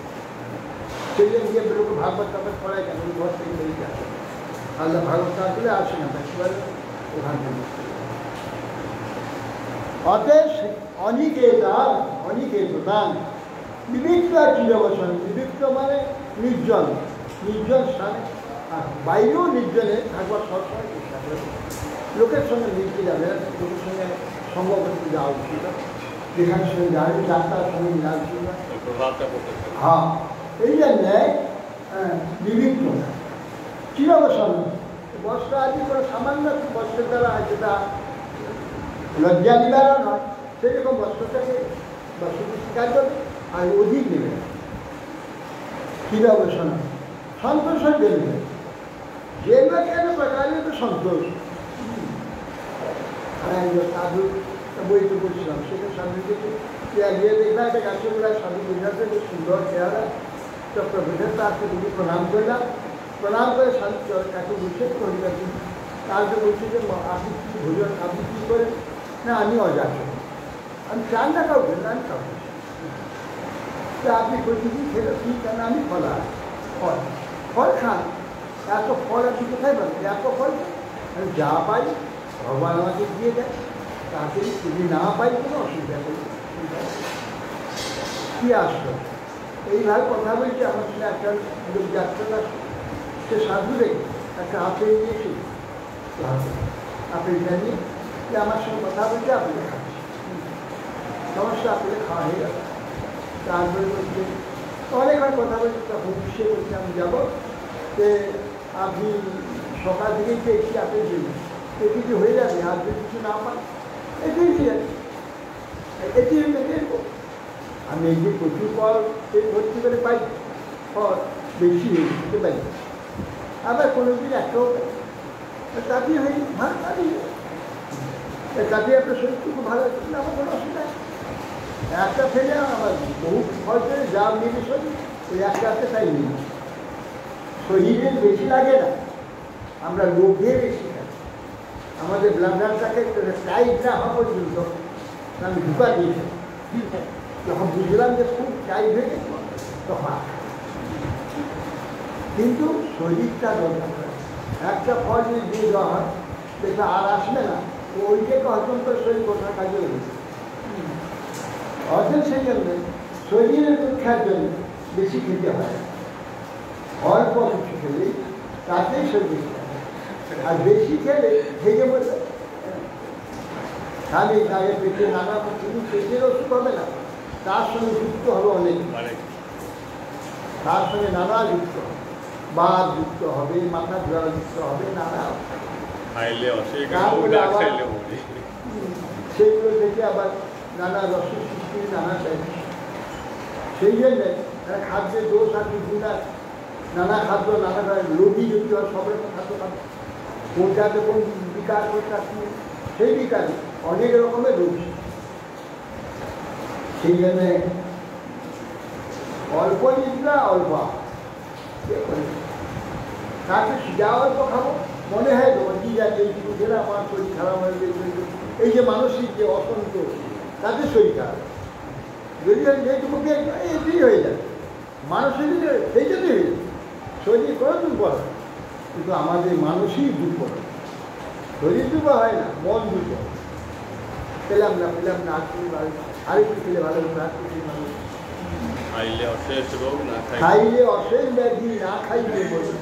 S1: সেই জন্য নিজের বেরোকে ভাগবত তারপর পড়ায় কেন, ঘর থেকে বেরিয়ে আসে, আল্লাহ ভাগবত আসলে আসে না, থাকতে পারে ওখান থেকে। অতএব অনিকেত দান বিবিক্ত চিরবসন, বিবিক্ত মানে নির্জন, নির্জন স্থানে, বাইরেও নির্জনে থাকবার সবসময় চেষ্টা করে, লোকের সঙ্গে মিলতে যাবে, লোকের সঙ্গে সঙ্গ করতে যাওয়া উচিত, যেখানে সঙ্গে যাবে ডাক্তার সঙ্গে যাওয়া উচিত না। হ্যাঁ, এই জন্যে বিবিক্ত চিরবসন, বস্ত্র আদি কোনো সামান্য বস্ত্রের দ্বারা যেটা লজ্জা নিবারণ হয়, সেরকম বস্ত্রটাকে বস্ত্রকে স্বীকার করবে, আর অধিক নেবে না। চিরবসন সন্তোষ দেবে, যে বা কেন প্রকারে তো সন্তোষ। সাধু বইতে পড়ছিলাম, সেটা সাধুকে গিয়ে দেখলাম একটা গাছের গোড়ায় সাধু বোঝাতে খুব সুন্দর চেহারা, চক্র বোঝে তাকে তুমি প্রণাম করলাম, প্রণাম করে সাধু কাকে বলছে হরিবাসী, তাকে বলছে যে আপনি কী ভোজন, আপনি কী করেন? না আমি অজাত, আমি চান না কাউকে, না আমি কাউকে। আপনি প্রতিদিন খেলে কি কেন? আমি ফলা ফল, ফল খান, এত ফল আপনি কোথায় পাবেন? এত ফল আমি যা পাই ভগবান আমাকে দিয়ে দেয়, তাকে যদি না পাই কোনো অসুবিধা নেই, কী আসলো। এইভাবে কথা বলছি, আমার সঙ্গে একটা লোক যাত্রা না, সে সাধু রেখে একটা আপেল নিয়েছি, আপেলটা নিয়ে যে আমার সঙ্গে কথা বলছে, আপেলে খাচ্ছি, সমস্যা আপেলে খাওয়া হয়ে গেল। তারপরে বলছে অনেকবার কথা বলছি, তখন সে বলছে আমি যাবো, যে আপনি সকাল থেকেই চেয়েছি আপেল দিন, তো কিছু হয়ে যাবে, আর যদি কিছু না পান এটাই ঠিক আছে, এটি দেখবো। আমি এই যে প্রচুর ফল এই ভর্তি করে পাই, ফল বেশি হতে পাই, আবার কোনো দিন একটাও পাই, তাতেই হয়ে ভালো পারি, তাতে আপনার শরীর খুব ভালো হচ্ছে, আমার কোনো অসুবিধা নেই। একটা ফেলে আমার বহু ফল ফেলে যা মিলে শরীর, ওই একটা হাতে তাই মিলে শরীরের বেশি লাগে না, আমরা লোভে বেশি খাই, আমাদের ব্লাডারটাকে টাইট না হওয়া পর্যন্ত আমি ঢুকা দিয়েছি, যখন বুঝলাম যে খুব টাইট হয়ে গেছে তখন, কিন্তু শরীরটা দরকার, একটা ফল যদি দিয়ে দেওয়া হয় সেটা আর আসবে না, ওইটাকে হজম করে শরীর কোথাও কাজে লেগেছে। অর্থাৎ সেই জন্য শরীরের রক্ষার জন্য বেশি খেতে হয়, অল্প কিছু খেলে তাতেই শরীর, আর বেশি খেলে ভেঙে বলবে, খালি তাদের পেটে নানা শুধু পেটের ওষুধ হবে না, তার সঙ্গে যুক্ত হবে অনেক, তার সঙ্গে নানা যুক্ত হবে, বাদ যুক্ত হবে, মাথা ধোয়া যুক্ত হবে, নানা সেইগুলো থেকে আবার নানা রসের সৃষ্টি নানা ব্যাধি। সেই জন্যে খাদ্যের দোষ আছে কিনা, নানা খাদ্য নানা রোগী যদি হয় সব রকম খাদ্য খাদ্য কোনটাতে কোন বিকার কোনটা সেই বিকারে অনেক রকমের রোগী। সেই জন্যে অল্প নিদ্রা অল্প তাকে যা অল্প খাবো মনে হয় তোমার কি যাচ্ছে এইটুকু খেলে আমার শরীর খারাপ হয়ে গেছে। এই যে মানসিক যে অসন্তোষ তাদের শরীর খারাপ, যদি যেটুকু এটাই হয়ে যায় মানসিক সেইটাতেই হয়ে যায়। শরীর কোনো দুর্বল হয় কিন্তু আমাদের মানসিক দুর্বল, শরীর দুর্বল হয় না, মন দুর্বল। পেলাম না আরেকটু খেলে ভালো হতো, আরেকটু খেলে ভালো হতো। খাইলে অশেষ ব্যাধি, না খাইলে বলি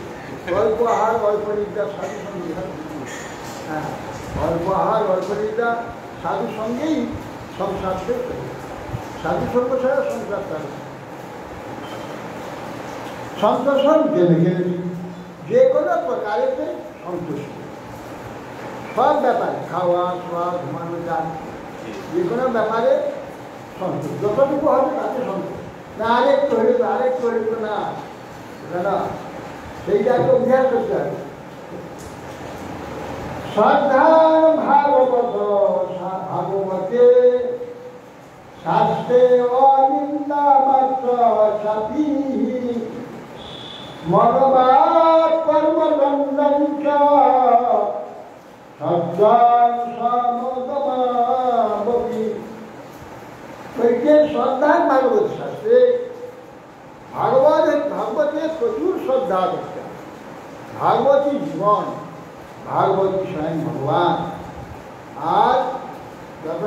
S1: অল্প আহার অল্প নিদ্রা সাধু সঙ্গে। হ্যাঁ, অল্প আহার অল্প নিদ্রা সাধু সঙ্গেই সংসার শেষ হয়ে যায়। সাধু সঙ্গ ছাড়া সংসার ছাড়া সন্তোষণ জেনে গেলে যে কোনো প্রকারেতে সন্তুষ্ট, সব ব্যাপারে খাওয়া শোয়া ঘুমানো যান যে কোনো ব্যাপারে সন্তোষ, যতটুকু হবে তাতে সন্তোষ। না আরেকটু হইল আরেকটু হইল না, সেইটাকে অভ্যাস করতে হবে। শ্রদ্ধার ভাগবত ভাগবতে শাস্ত্রে অনিন্দা মাত্র সাথী মনবাদ কর্মদণ্ডং চ সজ্জন সমদমাবপি। ওইকে শ্রদ্ধার ভাগবত শাস্ত্রে ভাগবতে প্রচুর শ্রদ্ধা করতে হবে। ভাগবতী জীবন, ভাগবতী স্বয়ং ভগবান। আর যত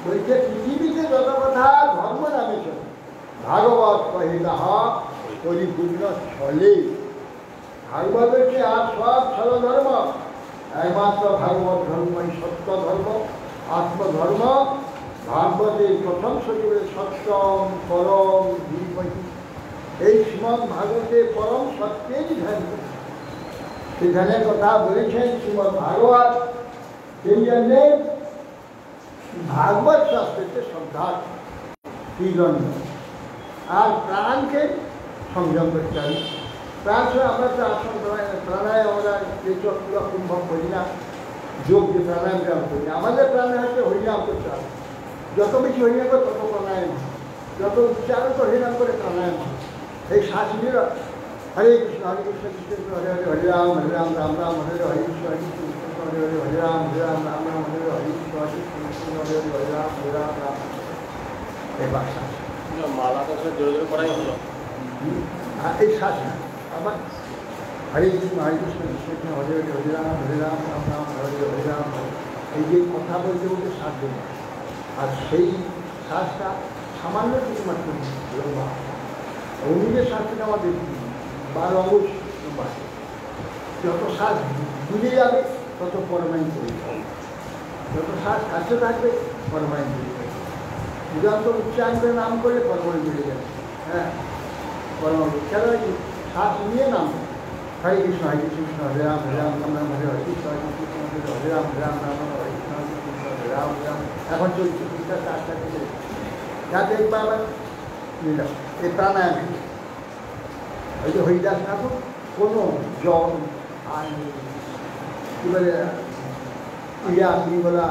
S1: বলছে পৃথিবীতে যত কথা ধর্ম নামে চলে ভাগবত কহিতা পরিপূর্ণ ছলে। ভাগবত হচ্ছে আর সব ছল ধর্ম, একমাত্র ভাগবত ধর্মই সত্য ধর্ম, আত্মধর্ম। ভাগবতের প্রথম সচিবের সত্যম পরম ধীমহি, এই শ্রীমদ্ ভাগবতে পরম সত্যেরই ধ্যান করেছে। সেই ধ্যানের কথা বলেছেন শ্রীমদ্ ভাগবত। সেই জন্যে ভাগবত শাস্ত্রকে শ্রদ্ধা তীরণ্য আর প্রাণকে সংযম করতে হবে। প্রাণ ছাড়া আমরা তো আসন প্রাণায় আমরা যে চক্র কুম্ভ করি না, যোগ যে প্রাণায়াম করি না, আমাদের প্রাণায়াম হচ্ছে হরিনাম করতে হবে। যত বেশি হরিনাম করে তত প্রাণায়াম, যত উচ্চারণ করে হরিনাম করে প্রাণায়াম। এই শ্বাস নিয়ে হরে কৃষ্ণ কৃষ্ণ কৃষ্ণ হরে হরে হরে রাম রাম রাম হরে হরে কৃষ্ণ কৃষ্ণ হরে হরে হরে রাম রাম রাম হরে হরে কৃষ্ণ কৃষ্ণ হরে হরে হরে রাম রাম। এই বাসা
S2: মালাটা জোরে জোরে করাই হলো।
S1: এই শ্বাস না আবার হরে কৃষ্ণ কৃষ্ণ কৃষ্ণ হরে হরে হরে রাম রাম রাম হরে হরে রাম। এই যে কথা বলতে বলতে শ্বাস দেব, আর সেই শ্বাসটা সামান্য কিছু মাত্র লম্বা। অন্যদের শ্বাসটা আমাদের 12 অঙ্গুষ লম্বা। যত শ্বাস বুঝে যাবে তত পরমায়ণ তৈরি হবে, যত শ্বাস কাছে থাকবে পরমায়ণ তৈরি হবে। যত উচ্চারণের নাম করলে পরমায়ণ বেড়ে যাবে। হ্যাঁ, পরমায়ণ কেন শ্বাস নিয়ে নাম হরে কৃষ্ণ কৃষ্ণ হরে রাম রাম রাম হরে হরে কৃষ্ণ কৃষ্ণ হরে রাম রাম রাম হরে কৃষ্ণ কৃষ্ণ হরে রাম রাম। এখন চলছে আস্তে আস্তে যাতে একবার আবার নিলাম এই প্রাণায়াম। ওই যে হরিদাস ঠাকুর কোনো জল আর কী বলে ইয়া বলা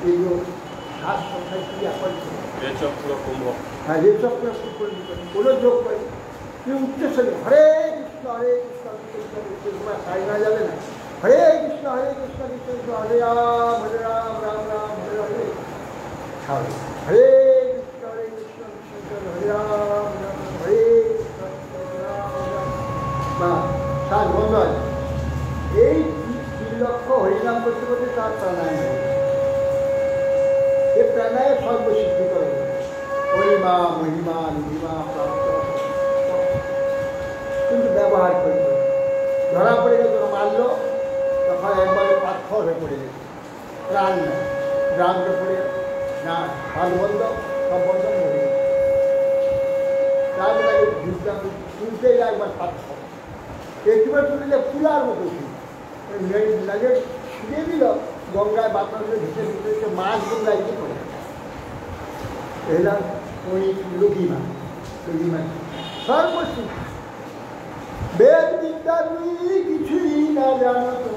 S1: এগুলো শ্বাস সংখ্যায় ক্রিয়া করছে। হ্যাঁ, রে চক্র কোনো যোগ করে তুই উচ্চস্বরে হরে কৃষ্ণ কৃষ্ণ সাই না যাবে না। হরে কৃষ্ণ কৃষ্ণ কৃষ্ণ হরে রাম রাম রাম হরে হরে হরে কৃষ্ণ কৃষ্ণ হরে রাম হরে শ্বাস বন্ধ হয়। এই 3 লক্ষ হরিনাম করতে করতে তার প্রাণায়াম, এই প্রাণায়াম সর্বসিদ্ধি করে মহিমা মহিমা মহিমা প্রাপ্ত। কিন্তু ব্যবহার করে ধরা পড়ে গেল, মারলো তখন একবারে পাথর হয়ে পড়ে গেছে, প্রাণ নেই, গ্রামকে পড়ে না হাত বন্ধ, সব বন্ধ মরে গেছে। তারপরে তুলতে একবার পাথর একবার তুলে ফুলার মতো লাগে ছুঁড়ে দিল, গঙ্গায় বাতাসে ভেসে ভেসে মাছ গঙ্গায় কি করে এরা ওই লগি মাছ সর্বশিব বেদ বিদ্যা তুই কিছুই না জানো তো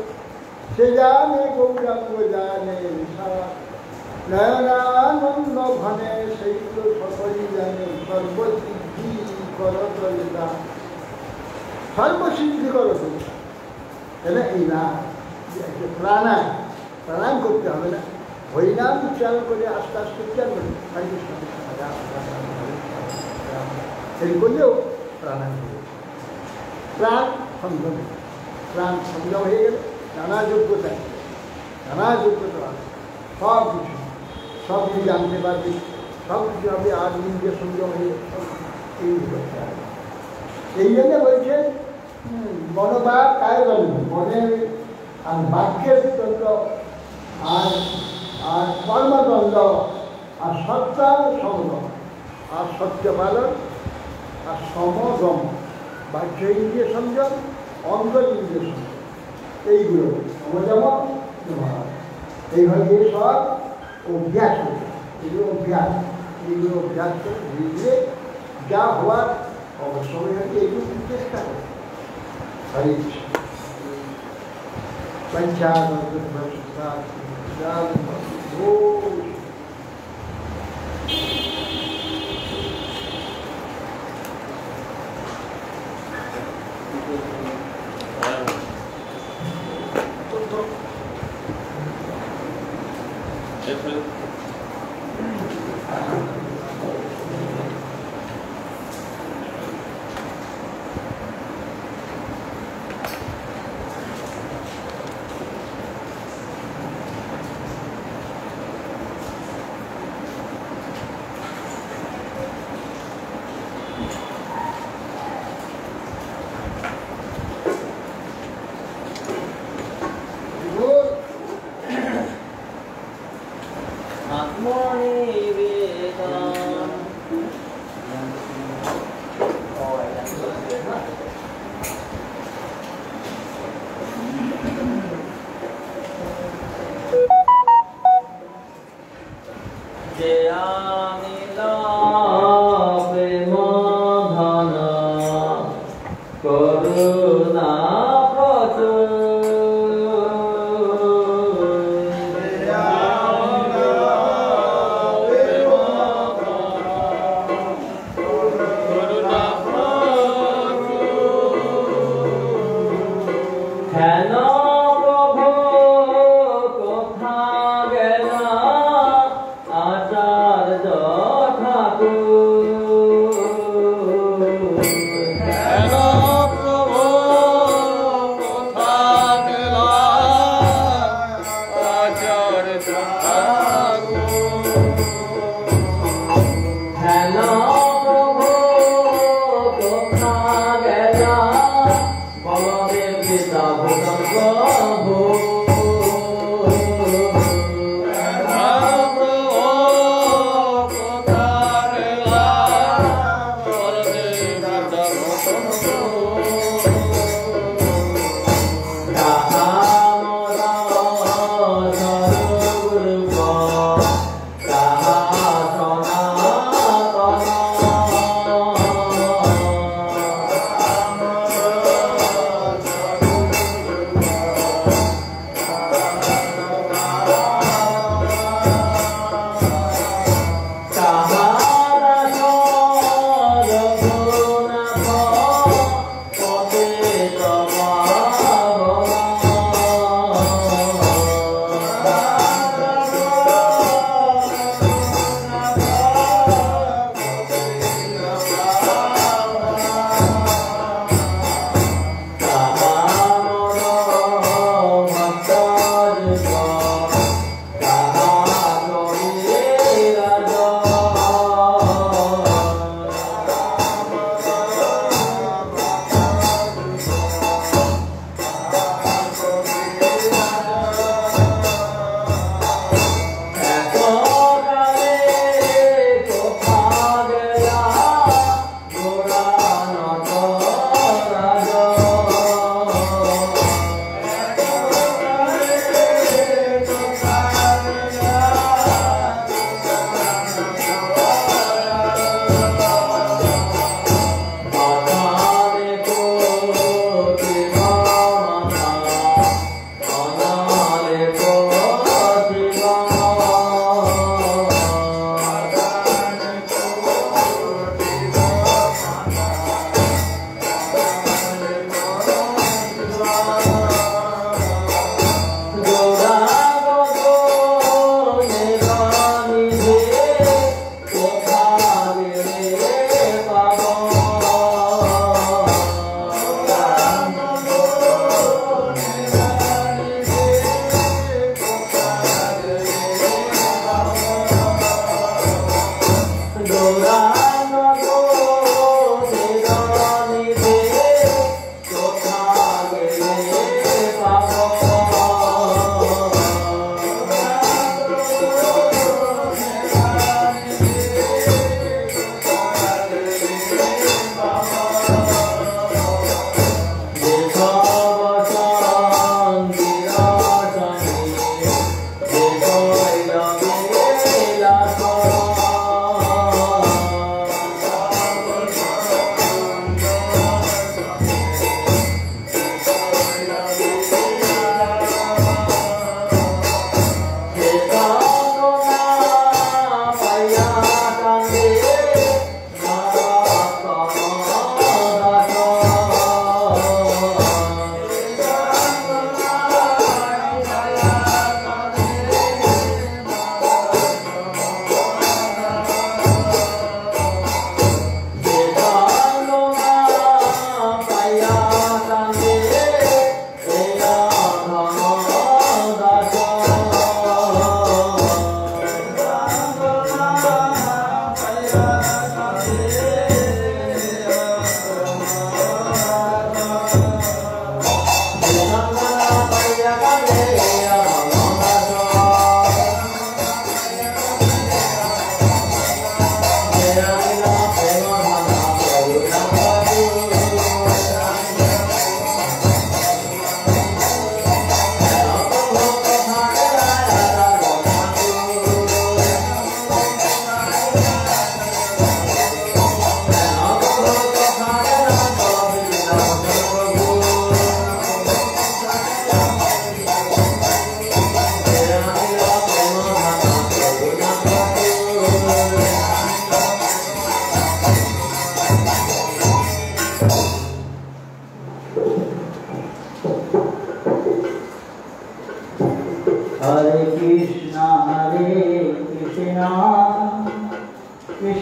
S1: সে জানে গৌরাঙ্গ জানে নয়নানন্দ ঘনে সেইগুলো সকলই জানে সর্বসিদ্ধি করতলিতা সর্বসিদ্ধি করতলিতা তাহলে এই না প্রাণায়াম করতে হবে না হরিনাম উচ্চারণ করে আস্তে আস্তে উচ্চারণ করে এই করলেও প্রাণায়াম হবে প্রাণ সংযম হয়ে গেলে নানা যোগ্যতা সব কিছু জানতে পারবে সব কিছু হবে আর নিজে সংযম হয়ে এই জন্য বলছেন মনোভাব কায়দণ্ড মনের আর বাক্যের দ্বন্দ্ব আর কর্মদ্বন্দ্ব আর সত্তার সমদম আর সত্য পালন আর সমগম বাহ্য ইন্দ্রিয় সংযম অন্তর ইন্দ্রিয় সংযম এইগুলো সমযম এইভাবে সব অভ্যাস করতে এইগুলো অভ্যাস করে ধীরে ধীরে যা হওয়ার অবশ্যই হচ্ছে এইগুলো চেষ্টা করে হরে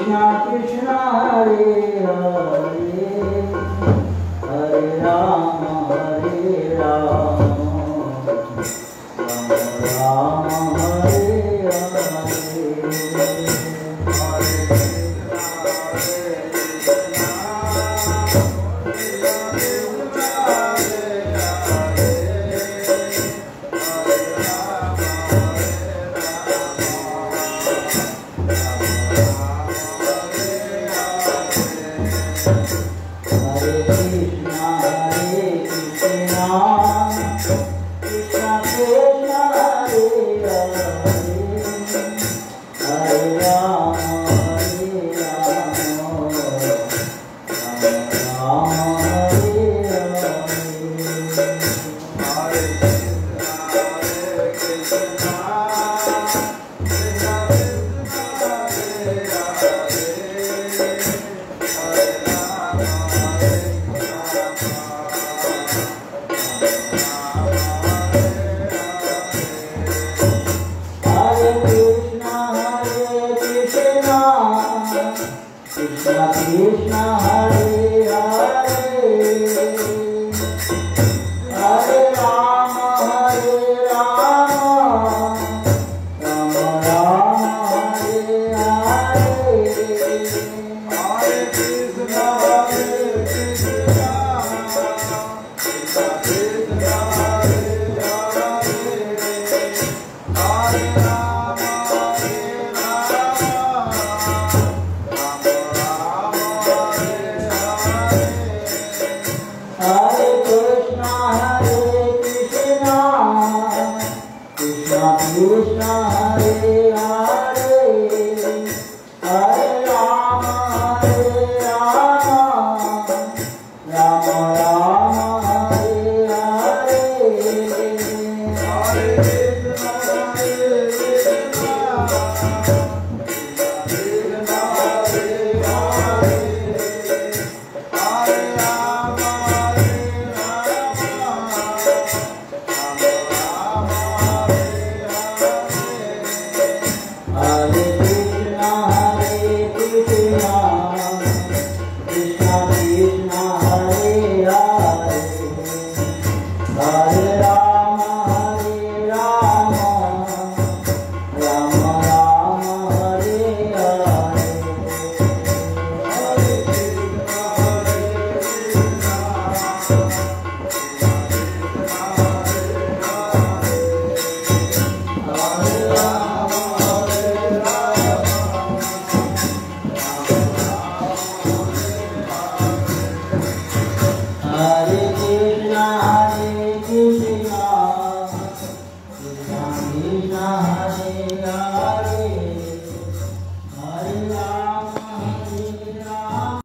S4: Krishna Krishna Hare Hare Hare Rama Hare Rama Rama Hare Hare
S3: Hare